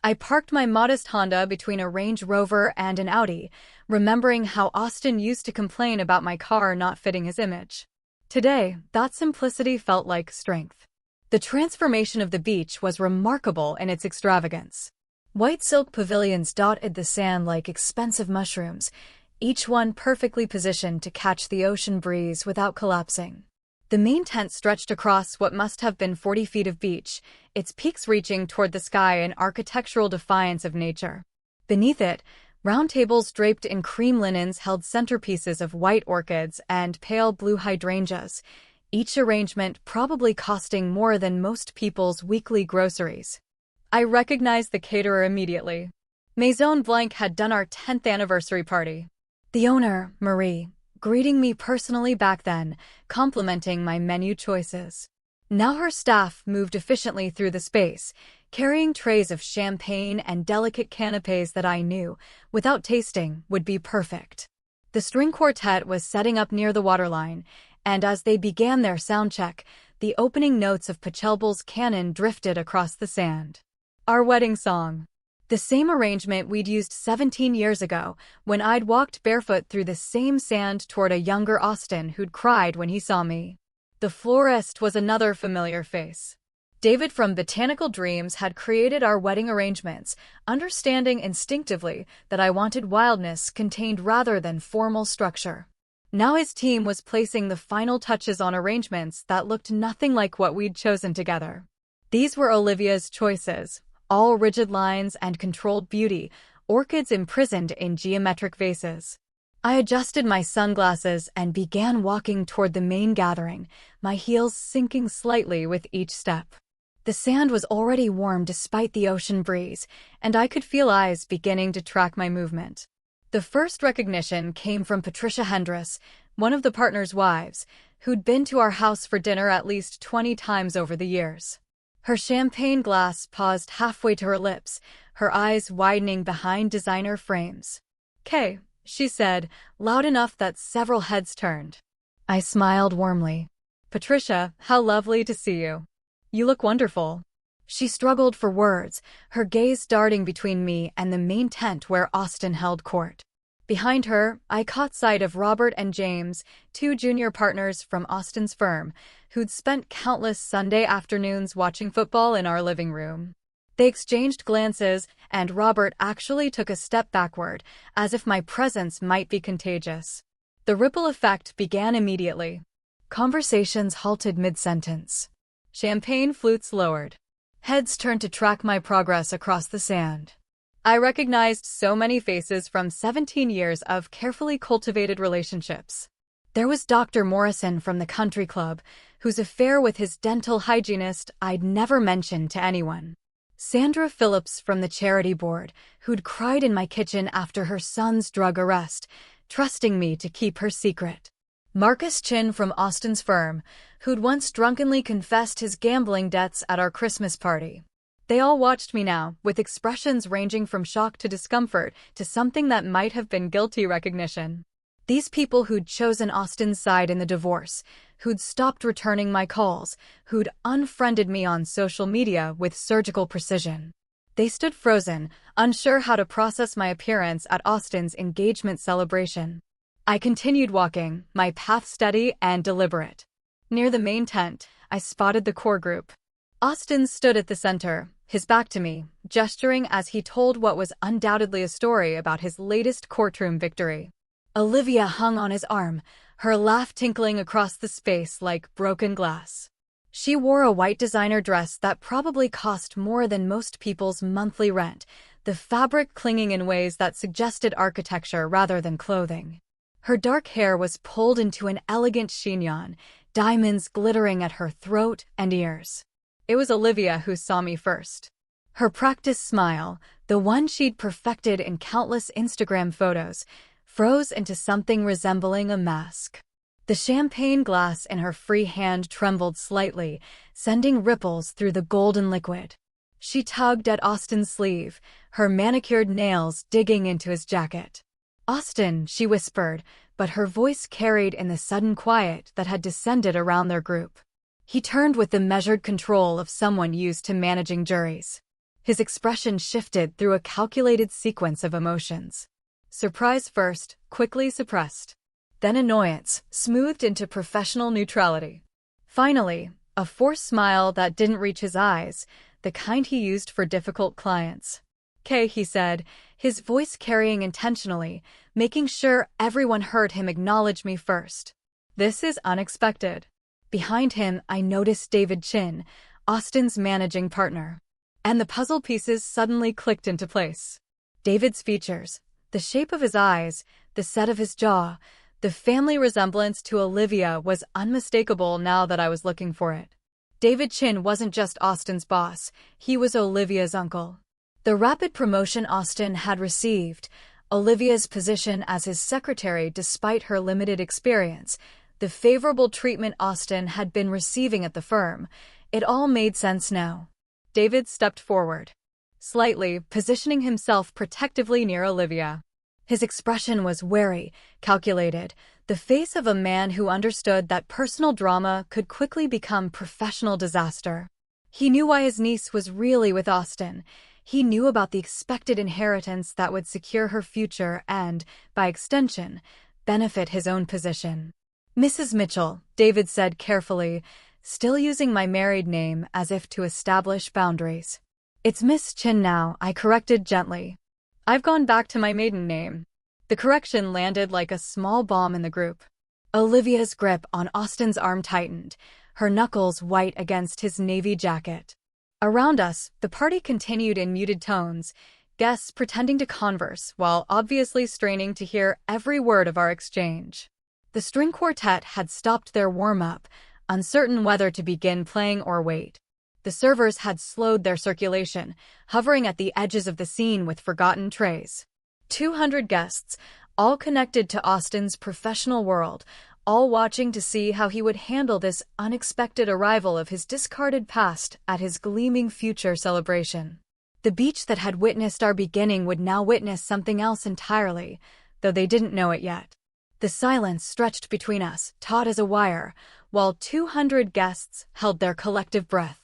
[SPEAKER 1] I parked my modest Honda between a Range Rover and an Audi, remembering how Austin used to complain about my car not fitting his image. Today, that simplicity felt like strength. The transformation of the beach was remarkable in its extravagance. White silk pavilions dotted the sand like expensive mushrooms, each one perfectly positioned to catch the ocean breeze without collapsing. The main tent stretched across what must have been 40 feet of beach, its peaks reaching toward the sky in architectural defiance of nature. Beneath it, round tables draped in cream linens held centerpieces of white orchids and pale blue hydrangeas, each arrangement probably costing more than most people's weekly groceries. I recognized the caterer immediately. Maison Blanc had done our 10th anniversary party. The owner, Marie, greeting me personally back then, complimenting my menu choices. Now her staff moved efficiently through the space, carrying trays of champagne and delicate canapés that I knew, without tasting, would be perfect. The string quartet was setting up near the waterline, and as they began their sound check, the opening notes of Pachelbel's canon drifted across the sand. Our wedding song. The same arrangement we'd used 17 years ago, when I'd walked barefoot through the same sand toward a younger Austin who'd cried when he saw me. The florist was another familiar face. David from Botanical Dreams had created our wedding arrangements, understanding instinctively that I wanted wildness contained rather than formal structure. Now his team was placing the final touches on arrangements that looked nothing like what we'd chosen together. These were Olivia's choices. All rigid lines and controlled beauty, orchids imprisoned in geometric vases. I adjusted my sunglasses and began walking toward the main gathering, my heels sinking slightly with each step. The sand was already warm despite the ocean breeze, and I could feel eyes beginning to track my movement. The first recognition came from Patricia Hendress, one of the partners' wives, who'd been to our house for dinner at least 20 times over the years. Her champagne glass paused halfway to her lips, her eyes widening behind designer frames. "Kay," she said, loud enough that several heads turned. I smiled warmly. "Patricia, how lovely to see you. You look wonderful." She struggled for words, her gaze darting between me and the main tent where Austin held court. Behind her, I caught sight of Robert and James, two junior partners from Austin's firm, who'd spent countless Sunday afternoons watching football in our living room. They exchanged glances, and Robert actually took a step backward, as if my presence might be contagious. The ripple effect began immediately. Conversations halted mid-sentence. Champagne flutes lowered. Heads turned to track my progress across the sand. I recognized so many faces from 17 years of carefully cultivated relationships. There was Dr. Morrison from the country club, whose affair with his dental hygienist I'd never mentioned to anyone. Sandra Phillips from the charity board, who'd cried in my kitchen after her son's drug arrest, trusting me to keep her secret. Marcus Chin from Austin's firm, who'd once drunkenly confessed his gambling debts at our Christmas party. They all watched me now, with expressions ranging from shock to discomfort to something that might have been guilty recognition. These people who'd chosen Austin's side in the divorce, who'd stopped returning my calls, who'd unfriended me on social media with surgical precision. They stood frozen, unsure how to process my appearance at Austin's engagement celebration. I continued walking, my path steady and deliberate. Near the main tent, I spotted the core group. Austin stood at the center, his back to me, gesturing as he told what was undoubtedly a story about his latest courtroom victory. Olivia hung on his arm, her laugh tinkling across the space like broken glass. She wore a white designer dress that probably cost more than most people's monthly rent, the fabric clinging in ways that suggested architecture rather than clothing. Her dark hair was pulled into an elegant chignon, diamonds glittering at her throat and ears. It was Olivia who saw me first. Her practiced smile, the one she'd perfected in countless Instagram photos, froze into something resembling a mask. The champagne glass in her free hand trembled slightly, sending ripples through the golden liquid. She tugged at Austin's sleeve, her manicured nails digging into his jacket. "Austin," she whispered, but her voice carried in the sudden quiet that had descended around their group. He turned with the measured control of someone used to managing juries. His expression shifted through a calculated sequence of emotions. Surprise first, quickly suppressed. Then annoyance, smoothed into professional neutrality. Finally, a forced smile that didn't reach his eyes, the kind he used for difficult clients. "Kay," he said, his voice carrying intentionally, making sure everyone heard him acknowledge me first. "This is unexpected." Behind him, I noticed David Chin, Austin's managing partner. And the puzzle pieces suddenly clicked into place. David's features, the shape of his eyes, the set of his jaw, the family resemblance to Olivia was unmistakable now that I was looking for it. David Chin wasn't just Austin's boss, he was Olivia's uncle. The rapid promotion Austin had received, Olivia's position as his secretary despite her limited experience, the favorable treatment Austin had been receiving at the firm, it all made sense now. David stepped forward, slightly, positioning himself protectively near Olivia. His expression was wary, calculated, the face of a man who understood that personal drama could quickly become professional disaster. He knew why his niece was really with Austin. He knew about the expected inheritance that would secure her future and, by extension, benefit his own position. "Mrs. Mitchell," David said carefully, still using my married name as if to establish boundaries. "It's Miss Chin now," I corrected gently. "I've gone back to my maiden name." The correction landed like a small bomb in the group. Olivia's grip on Austin's arm tightened, her knuckles white against his navy jacket. Around us, the party continued in muted tones, guests pretending to converse while obviously straining to hear every word of our exchange. The string quartet had stopped their warm-up, uncertain whether to begin playing or wait. The servers had slowed their circulation, hovering at the edges of the scene with forgotten trays. 200 guests, all connected to Austin's professional world, all watching to see how he would handle this unexpected arrival of his discarded past at his gleaming future celebration. The beach that had witnessed our beginning would now witness something else entirely, though they didn't know it yet. The silence stretched between us, taut as a wire, while 200 guests held their collective breath.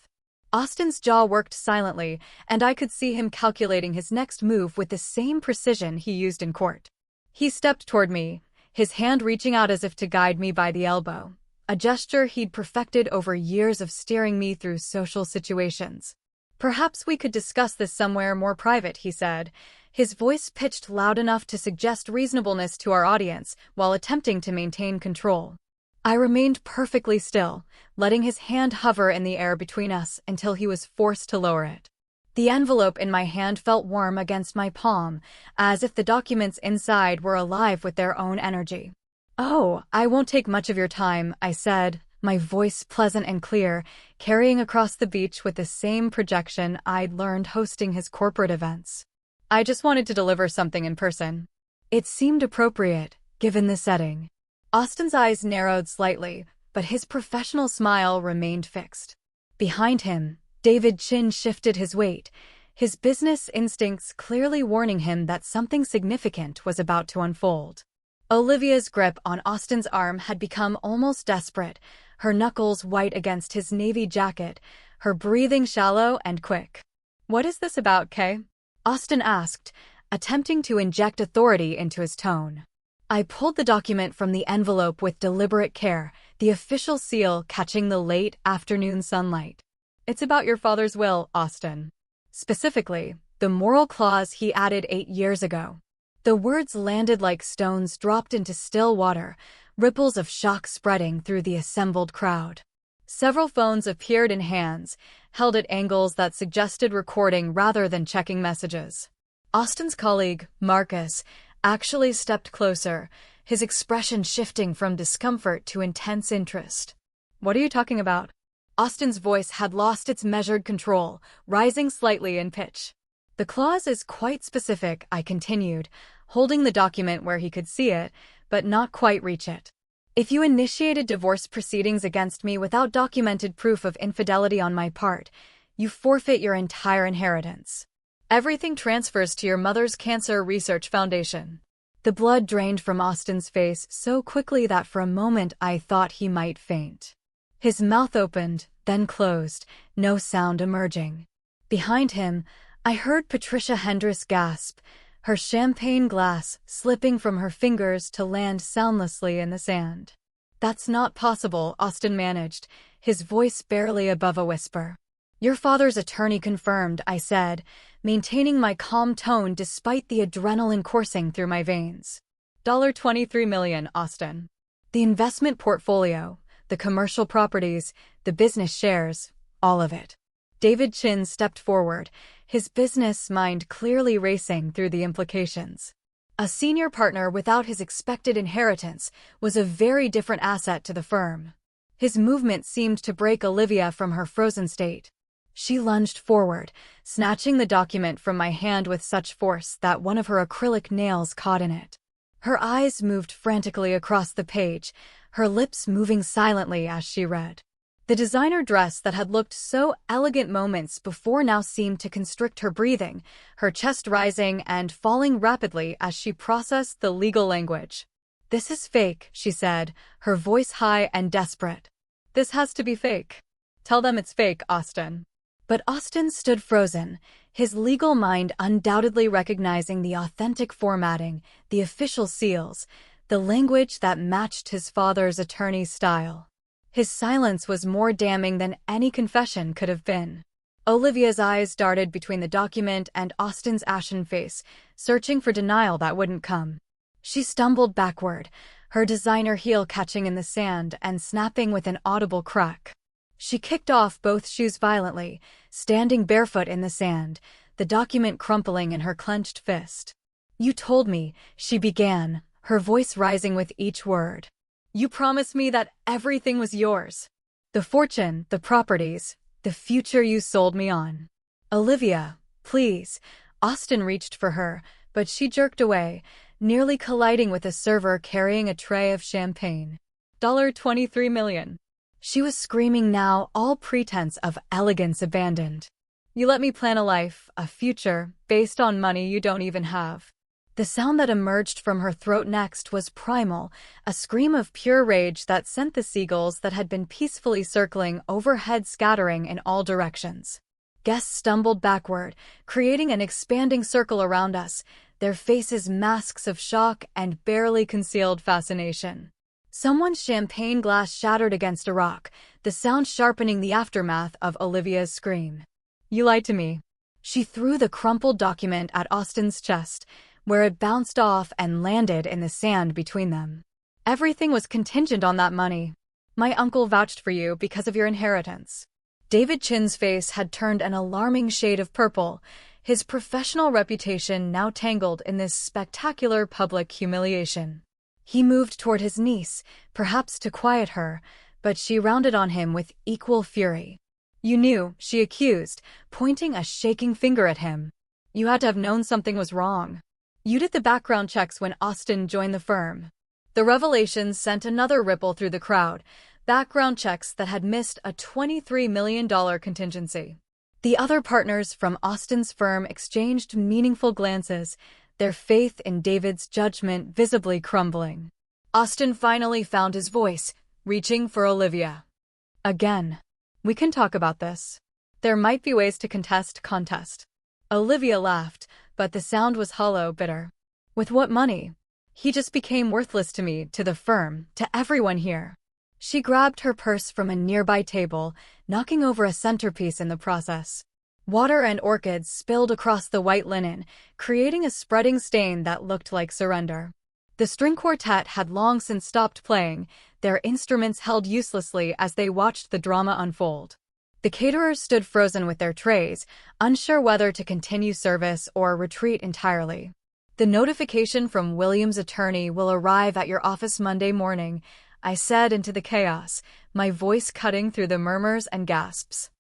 [SPEAKER 1] Austin's jaw worked silently, and I could see him calculating his next move with the same precision he used in court. He stepped toward me, his hand reaching out as if to guide me by the elbow, a gesture he'd perfected over years of steering me through social situations. "Perhaps we could discuss this somewhere more private," he said, his voice pitched loud enough to suggest reasonableness to our audience while attempting to maintain control. I remained perfectly still, letting his hand hover in the air between us until he was forced to lower it. The envelope in my hand felt warm against my palm, as if the documents inside were alive with their own energy. "Oh, I won't take much of your time," I said, my voice pleasant and clear, carrying across the beach with the same projection I'd learned hosting his corporate events. "I just wanted to deliver something in person." It seemed appropriate, given the setting. Austin's eyes narrowed slightly, but his professional smile remained fixed. Behind him, David Chin shifted his weight, his business instincts clearly warning him that something significant was about to unfold. Olivia's grip on Austin's arm had become almost desperate, her knuckles white against his navy jacket, her breathing shallow and quick. "What is this about, Kay?" Austin asked, attempting to inject authority into his tone. I pulled the document from the envelope with deliberate care, the official seal catching the late afternoon sunlight. "It's about your father's will, Austin. Specifically, the moral clause he added 8 years ago." The words landed like stones dropped into still water, ripples of shock spreading through the assembled crowd. Several phones appeared in hands, held at angles that suggested recording rather than checking messages. Austin's colleague, Marcus, actually stepped closer, his expression shifting from discomfort to intense interest. "What are you talking about?" Austin's voice had lost its measured control, rising slightly in pitch. "The clause is quite specific," I continued, holding the document where he could see it, but not quite reach it. "If you initiated divorce proceedings against me without documented proof of infidelity on my part, you forfeit your entire inheritance. Everything transfers to your mother's cancer research foundation." The blood drained from Austin's face so quickly that for a moment I thought he might faint. His mouth opened, then closed, no sound emerging. Behind him, I heard Patricia Hendris gasp, her champagne glass slipping from her fingers to land soundlessly in the sand. "That's not possible," Austin managed, his voice barely above a whisper. "Your father's attorney confirmed," I said, maintaining my calm tone despite the adrenaline coursing through my veins. $23 million, Austin. The investment portfolio, the commercial properties, the business shares, all of it. David Chin stepped forward, his business mind clearly racing through the implications. A senior partner without his expected inheritance was a very different asset to the firm. His movement seemed to break Olivia from her frozen state. She lunged forward, snatching the document from my hand with such force that one of her acrylic nails caught in it. Her eyes moved frantically across the page, her lips moving silently as she read. The designer dress that had looked so elegant moments before now seemed to constrict her breathing, her chest rising and falling rapidly as she processed the legal language. "This is fake," she said, her voice high and desperate. "This has to be fake. Tell them it's fake, Austin." But Austin stood frozen, his legal mind undoubtedly recognizing the authentic formatting, the official seals, the language that matched his father's attorney's style. His silence was more damning than any confession could have been. Olivia's eyes darted between the document and Austin's ashen face, searching for denial that wouldn't come. She stumbled backward, her designer heel catching in the sand and snapping with an audible crack. She kicked off both shoes violently, standing barefoot in the sand, the document crumpling in her clenched fist. "You told me," she began, her voice rising with each word. "You promised me that everything was yours. The fortune, the properties, the future you sold me on." "Olivia, please." Austin reached for her, but she jerked away, nearly colliding with a server carrying a tray of champagne. $23 million. She was screaming now, all pretense of elegance abandoned. You let me plan a life, a future, based on money you don't even have. The sound that emerged from her throat next was primal, a scream of pure rage that sent the seagulls that had been peacefully circling overhead scattering in all directions. Guests stumbled backward, creating an expanding circle around us, their faces masks of shock and barely concealed fascination. Someone's champagne glass shattered against a rock, the sound sharpening the aftermath of Olivia's scream. You lied to me. She threw the crumpled document at Austin's chest, where it bounced off and landed in the sand between them. Everything was contingent on that money. My uncle vouched for you because of your inheritance. David Chin's face had turned an alarming shade of purple, his professional reputation now tangled in this spectacular public humiliation. He moved toward his niece, perhaps to quiet her, but she rounded on him with equal fury. You knew, she accused, pointing a shaking finger at him. You had to have known something was wrong. You did the background checks when Austin joined the firm. The revelations sent another ripple through the crowd, background checks that had missed a $23 million contingency. The other partners from Austin's firm exchanged meaningful glances, their faith in David's judgment visibly crumbling. Austin finally found his voice, reaching for Olivia. Again. We can talk about this. There might be ways to contest. Olivia laughed, but the sound was hollow, bitter. With what money? He just became worthless to me, to the firm, to everyone here. She grabbed her purse from a nearby table, knocking over a centerpiece in the process. Water and orchids spilled across the white linen, creating a spreading stain that looked like surrender. The string quartet had long since stopped playing, their instruments held uselessly as they watched the drama unfold. The caterers stood frozen with their trays, unsure whether to continue service or retreat entirely. The notification from William's attorney will arrive at your office Monday morning, I said into the chaos, my voice cutting through the murmurs and gasps.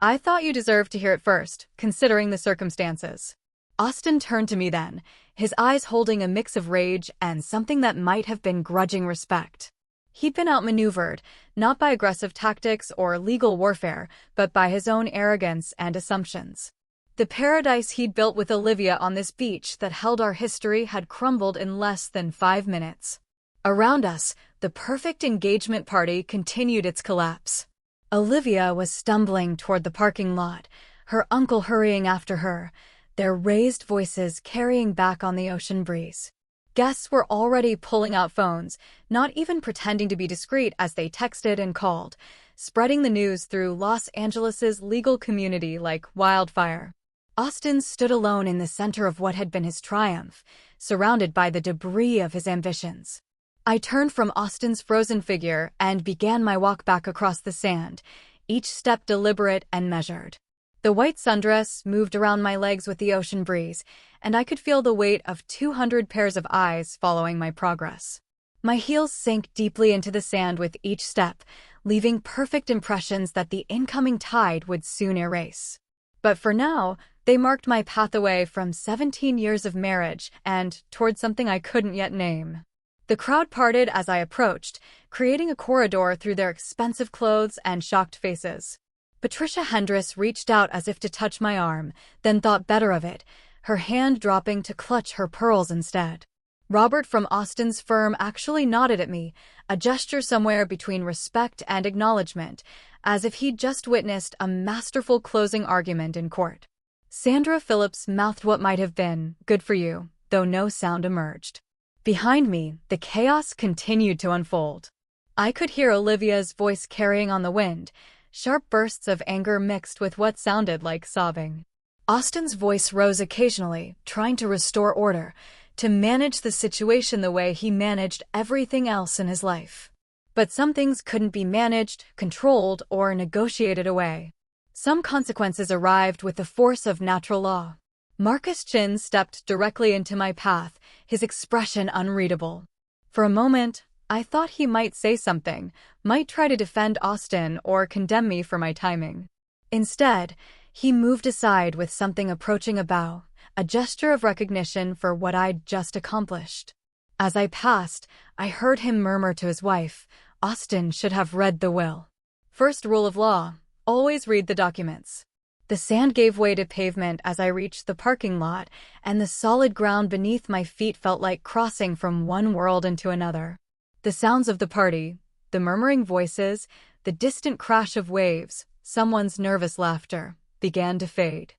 [SPEAKER 1] I thought you deserved to hear it first, considering the circumstances. Austin turned to me then, his eyes holding a mix of rage and something that might have been grudging respect. He'd been outmaneuvered, not by aggressive tactics or legal warfare, but by his own arrogance and assumptions. The paradise he'd built with Olivia on this beach that held our history had crumbled in less than 5 minutes. Around us, the perfect engagement party continued its collapse. Olivia was stumbling toward the parking lot, her uncle hurrying after her, their raised voices carrying back on the ocean breeze. Guests were already pulling out phones, not even pretending to be discreet as they texted and called, spreading the news through Los Angeles's legal community like wildfire. Austin stood alone in the center of what had been his triumph, surrounded by the debris of his ambitions. I turned from Austin's frozen figure and began my walk back across the sand, each step deliberate and measured. The white sundress moved around my legs with the ocean breeze, and I could feel the weight of 200 pairs of eyes following my progress. My heels sank deeply into the sand with each step, leaving perfect impressions that the incoming tide would soon erase. But for now, they marked my path away from 17 years of marriage and toward something I couldn't yet name. The crowd parted as I approached, creating a corridor through their expensive clothes and shocked faces. Patricia Hendress reached out as if to touch my arm, then thought better of it, her hand dropping to clutch her pearls instead. Robert from Austin's firm actually nodded at me, a gesture somewhere between respect and acknowledgement, as if he'd just witnessed a masterful closing argument in court. Sandra Phillips mouthed what might have been, good for you, though no sound emerged. Behind me, the chaos continued to unfold. I could hear Olivia's voice carrying on the wind, sharp bursts of anger mixed with what sounded like sobbing. Austin's voice rose occasionally, trying to restore order, to manage the situation the way he managed everything else in his life. But some things couldn't be managed, controlled, or negotiated away. Some consequences arrived with the force of natural law. Marcus Chin stepped directly into my path, his expression unreadable. For a moment, I thought he might say something, might try to defend Austin or condemn me for my timing. Instead, he moved aside with something approaching a bow, a gesture of recognition for what I'd just accomplished. As I passed, I heard him murmur to his wife, Austin should have read the will. First rule of law: always read the documents. The sand gave way to pavement as I reached the parking lot, and the solid ground beneath my feet felt like crossing from one world into another. The sounds of the party, the murmuring voices, the distant crash of waves, someone's nervous laughter, began to fade.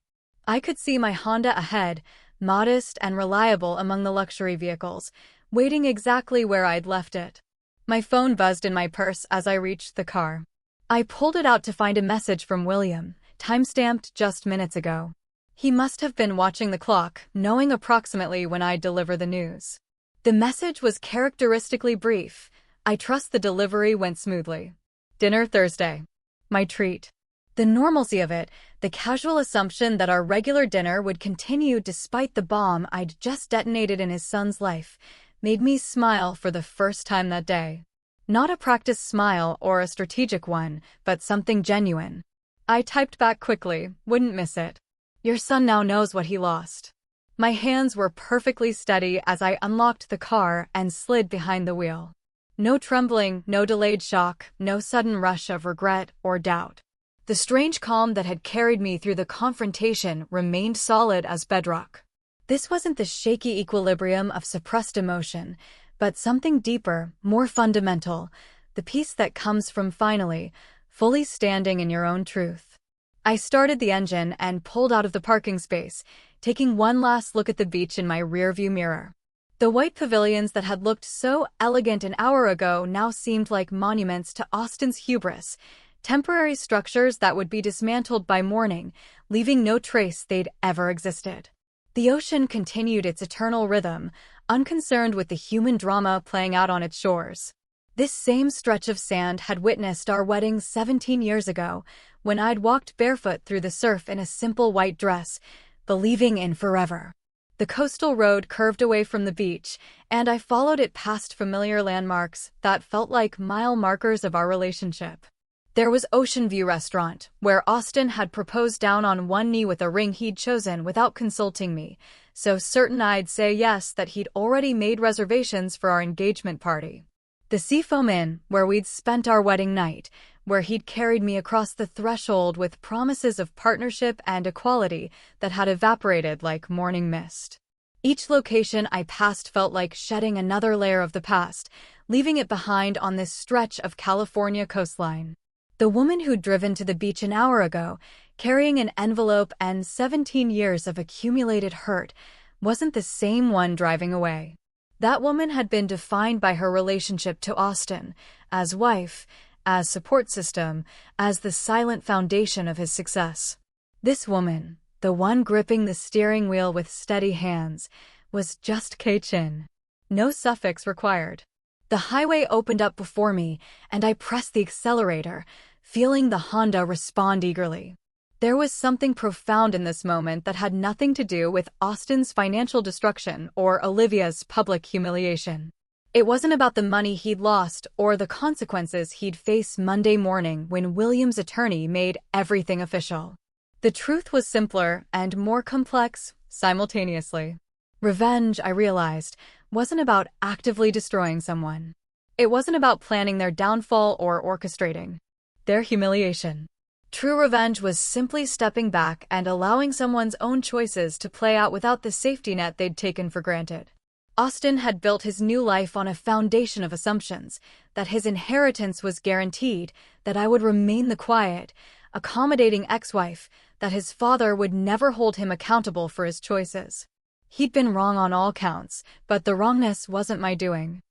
[SPEAKER 1] I could see my Honda ahead, modest and reliable among the luxury vehicles, waiting exactly where I'd left it. My phone buzzed in my purse as I reached the car. I pulled it out to find a message from William, time-stamped just minutes ago. He must have been watching the clock, knowing approximately when I'd deliver the news. The message was characteristically brief. I trust the delivery went smoothly. Dinner Thursday. My treat. The normalcy of it, the casual assumption that our regular dinner would continue despite the bomb I'd just detonated in his son's life, made me smile for the first time that day. Not a practiced smile or a strategic one, but something genuine. I typed back quickly, wouldn't miss it. Your son now knows what he lost. My hands were perfectly steady as I unlocked the car and slid behind the wheel. No trembling, no delayed shock, no sudden rush of regret or doubt. The strange calm that had carried me through the confrontation remained solid as bedrock. This wasn't the shaky equilibrium of suppressed emotion, but something deeper, more fundamental, the peace that comes from finally, fully standing in your own truth. I started the engine and pulled out of the parking space, taking one last look at the beach in my rearview mirror. The white pavilions that had looked so elegant an hour ago now seemed like monuments to Austin's hubris, temporary structures that would be dismantled by morning, leaving no trace they'd ever existed. The ocean continued its eternal rhythm, unconcerned with the human drama playing out on its shores. This same stretch of sand had witnessed our wedding 17 years ago, when I'd walked barefoot through the surf in a simple white dress, believing in forever. The coastal road curved away from the beach, and I followed it past familiar landmarks that felt like mile markers of our relationship. There was Ocean View Restaurant, where Austin had proposed down on one knee with a ring he'd chosen without consulting me, so certain I'd say yes that he'd already made reservations for our engagement party. The Seafoam Inn, where we'd spent our wedding night, where he'd carried me across the threshold with promises of partnership and equality that had evaporated like morning mist. Each location I passed felt like shedding another layer of the past, leaving it behind on this stretch of California coastline. The woman who'd driven to the beach an hour ago, carrying an envelope and 17 years of accumulated hurt, wasn't the same one driving away. That woman had been defined by her relationship to Austin, as wife, as support system, as the silent foundation of his success. This woman, the one gripping the steering wheel with steady hands, was just Kei-chin. No suffix required. The highway opened up before me, and I pressed the accelerator, feeling the Honda respond eagerly. There was something profound in this moment that had nothing to do with Austin's financial destruction or Olivia's public humiliation. It wasn't about the money he'd lost or the consequences he'd face Monday morning when William's attorney made everything official. The truth was simpler and more complex simultaneously. Revenge, I realized, wasn't about actively destroying someone. It wasn't about planning their downfall or orchestrating their humiliation. True revenge was simply stepping back and allowing someone's own choices to play out without the safety net they'd taken for granted. Austin had built his new life on a foundation of assumptions, that his inheritance was guaranteed, that I would remain the quiet, accommodating ex-wife, that his father would never hold him accountable for his choices. He'd been wrong on all counts, but the wrongness wasn't my doing.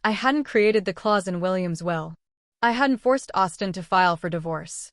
[SPEAKER 1] I hadn't created the clause in William's will. I hadn't forced Austin to file for divorce.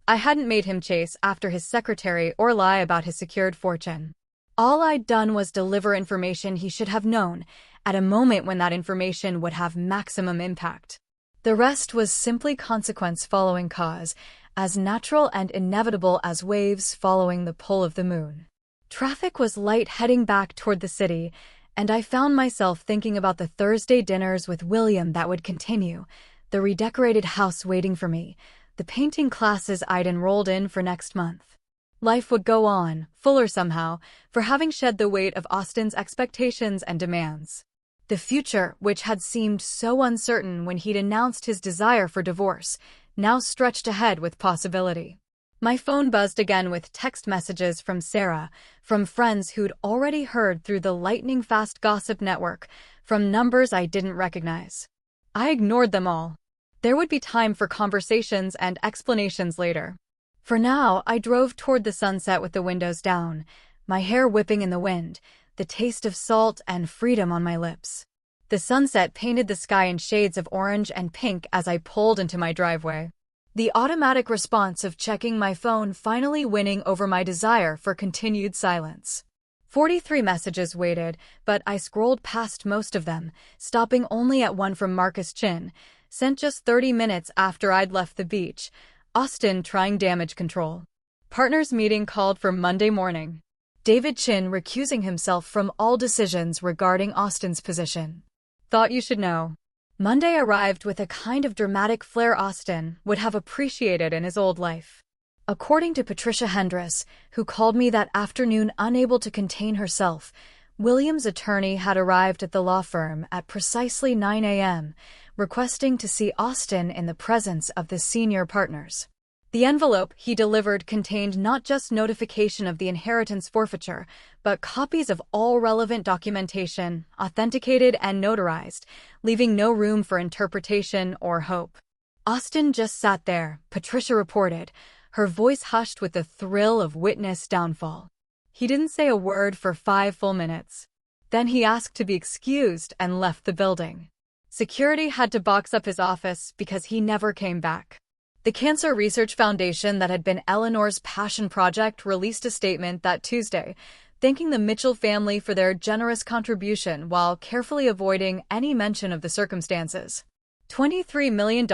[SPEAKER 1] I hadn't made him chase after his secretary or lie about his secured fortune. All I'd done was deliver information he should have known, at a moment when that information would have maximum impact. The rest was simply consequence following cause, as natural and inevitable as waves following the pull of the moon. Traffic was light heading back toward the city, and I found myself thinking about the Thursday dinners with William that would continue, the redecorated house waiting for me, the painting classes I'd enrolled in for next month. Life would go on, fuller somehow, for having shed the weight of Austin's expectations and demands. The future, which had seemed so uncertain when he'd announced his desire for divorce, now stretched ahead with possibility. My phone buzzed again with text messages from Sarah, from friends who'd already heard through the lightning-fast gossip network, from numbers I didn't recognize. I ignored them all. There would be time for conversations and explanations later. For now, I drove toward the sunset with the windows down, my hair whipping in the wind, the taste of salt and freedom on my lips. The sunset painted the sky in shades of orange and pink as I pulled into my driveway. The automatic response of checking my phone finally winning over my desire for continued silence. 43 messages waited, but I scrolled past most of them, stopping only at one from Marcus Chin, sent just 30 minutes after I'd left the beach. Austin trying damage control. Partners meeting called for Monday morning. David Chin recusing himself from all decisions regarding Austin's position. Thought you should know. Monday arrived with a kind of dramatic flair Austin would have appreciated in his old life. According to Patricia Hendress, who called me that afternoon unable to contain herself, William's attorney had arrived at the law firm at precisely 9 a.m., requesting to see Austin in the presence of the senior partners. The envelope he delivered contained not just notification of the inheritance forfeiture, but copies of all relevant documentation, authenticated and notarized, leaving no room for interpretation or hope. Austin just sat there, Patricia reported, her voice hushed with the thrill of witness downfall. He didn't say a word for 5 full minutes. Then he asked to be excused and left the building. Security had to box up his office because he never came back. The Cancer Research Foundation that had been Eleanor's passion project released a statement that Tuesday, thanking the Mitchell family for their generous contribution while carefully avoiding any mention of the circumstances. $23 million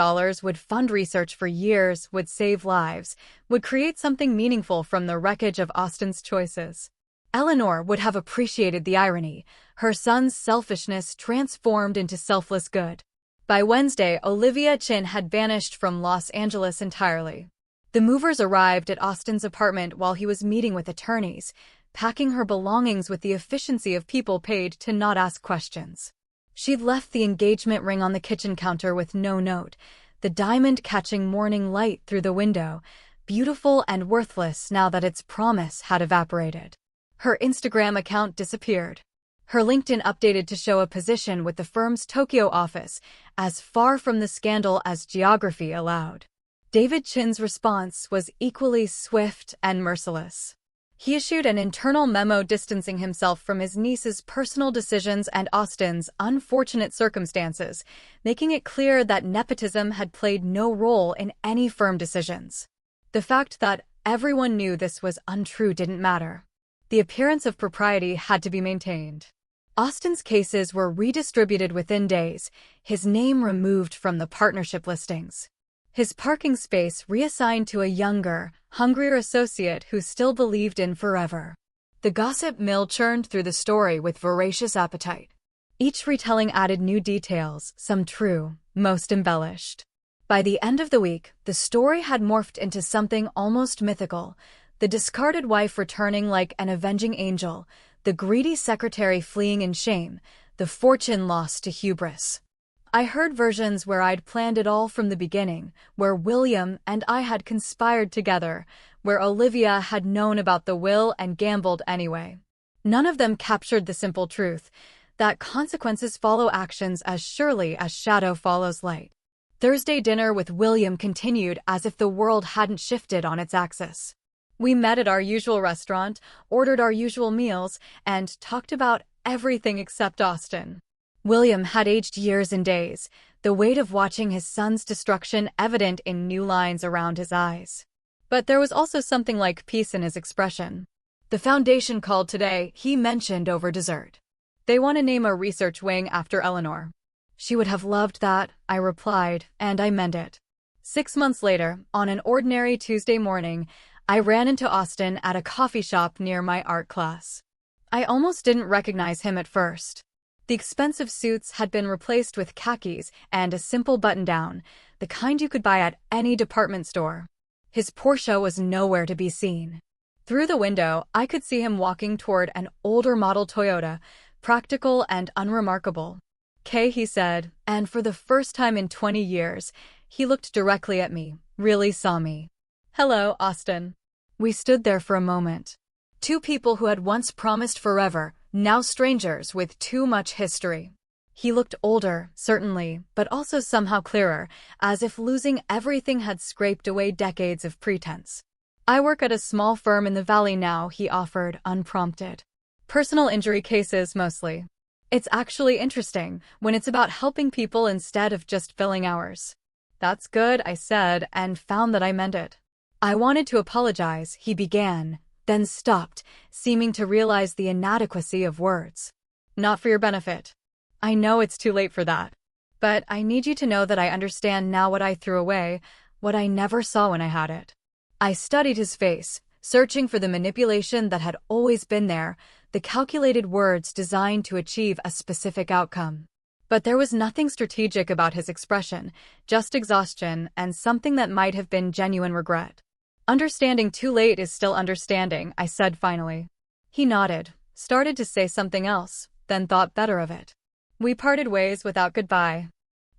[SPEAKER 1] would fund research for years, would save lives, would create something meaningful from the wreckage of Austin's choices. Eleanor would have appreciated the irony, her son's selfishness transformed into selfless good. By Wednesday, Olivia Chin had vanished from Los Angeles entirely. The movers arrived at Austin's apartment while he was meeting with attorneys, packing her belongings with the efficiency of people paid to not ask questions. She'd left the engagement ring on the kitchen counter with no note, the diamond catching morning light through the window, beautiful and worthless now that its promise had evaporated. Her Instagram account disappeared. Her LinkedIn updated to show a position with the firm's Tokyo office, as far from the scandal as geography allowed. David Chin's response was equally swift and merciless. He issued an internal memo distancing himself from his niece's personal decisions and Austin's unfortunate circumstances, making it clear that nepotism had played no role in any firm decisions. The fact that everyone knew this was untrue didn't matter. The appearance of propriety had to be maintained. Austin's cases were redistributed within days, his name removed from the partnership listings. His parking space reassigned to a younger, hungrier associate who still believed in forever. The gossip mill churned through the story with voracious appetite. Each retelling added new details, some true, most embellished. By the end of the week, the story had morphed into something almost mythical, the discarded wife returning like an avenging angel, the greedy secretary fleeing in shame, the fortune lost to hubris. I heard versions where I'd planned it all from the beginning, where William and I had conspired together, where Olivia had known about the will and gambled anyway. None of them captured the simple truth, that consequences follow actions as surely as shadow follows light. Thursday dinner with William continued as if the world hadn't shifted on its axis. We met at our usual restaurant, ordered our usual meals, and talked about everything except Austin. William had aged years and days, the weight of watching his son's destruction evident in new lines around his eyes. But there was also something like peace in his expression. The foundation called today, he mentioned over dessert. They want to name a research wing after Eleanor. She would have loved that, I replied, and I meant it. 6 months later, on an ordinary Tuesday morning, I ran into Austin at a coffee shop near my art class. I almost didn't recognize him at first. The expensive suits had been replaced with khakis and a simple button-down, the kind you could buy at any department store. His Porsche was nowhere to be seen. Through the window, I could see him walking toward an older model Toyota, practical and unremarkable. "Kay," he said, and for the first time in 20 years, he looked directly at me, really saw me. "Hello, Austin." We stood there for a moment. Two people who had once promised forever, now strangers with too much history. He looked older, certainly, but also somehow clearer, as if losing everything had scraped away decades of pretense. "I work at a small firm in the valley now," he offered, unprompted. "Personal injury cases, mostly. It's actually interesting, when it's about helping people instead of just filling hours." "That's good," I said, and found that I meant it. "I wanted to apologize," he began, then stopped, seeming to realize the inadequacy of words. "Not for your benefit. I know it's too late for that. But I need you to know that I understand now what I threw away, what I never saw when I had it." I studied his face, searching for the manipulation that had always been there, the calculated words designed to achieve a specific outcome. But there was nothing strategic about his expression, just exhaustion and something that might have been genuine regret. "Understanding too late is still understanding," I said finally. He nodded, started to say something else, then thought better of it. We parted ways without goodbye.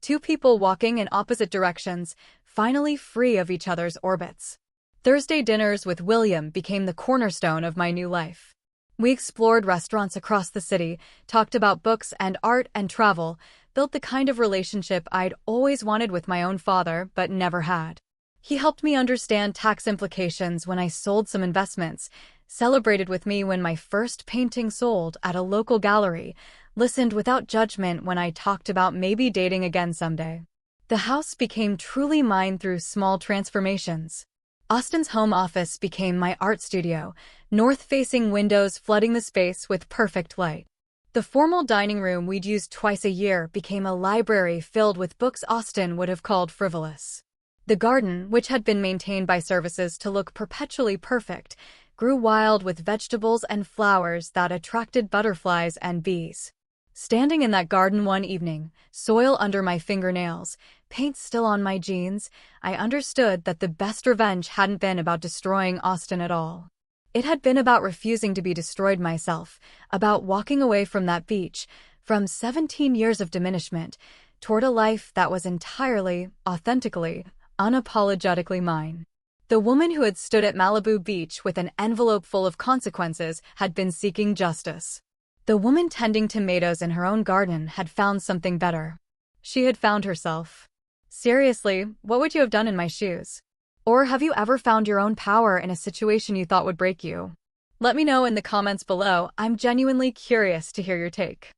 [SPEAKER 1] Two people walking in opposite directions, finally free of each other's orbits. Thursday dinners with William became the cornerstone of my new life. We explored restaurants across the city, talked about books and art and travel, built the kind of relationship I'd always wanted with my own father but never had. He helped me understand tax implications when I sold some investments, celebrated with me when my first painting sold at a local gallery, listened without judgment when I talked about maybe dating again someday. The house became truly mine through small transformations. Austin's home office became my art studio, north-facing windows flooding the space with perfect light. The formal dining room we'd use twice a year became a library filled with books Austin would have called frivolous. The garden, which had been maintained by services to look perpetually perfect, grew wild with vegetables and flowers that attracted butterflies and bees. Standing in that garden one evening, soil under my fingernails, paint still on my jeans, I understood that the best revenge hadn't been about destroying Austin at all. It had been about refusing to be destroyed myself, about walking away from that beach, from 17 years of diminishment, toward a life that was entirely, authentically, unapologetically mine. The woman who had stood at Malibu Beach with an envelope full of consequences had been seeking justice. The woman tending tomatoes in her own garden had found something better. She had found herself. Seriously, what would you have done in my shoes? Or have you ever found your own power in a situation you thought would break you? Let me know in the comments below. I'm genuinely curious to hear your take.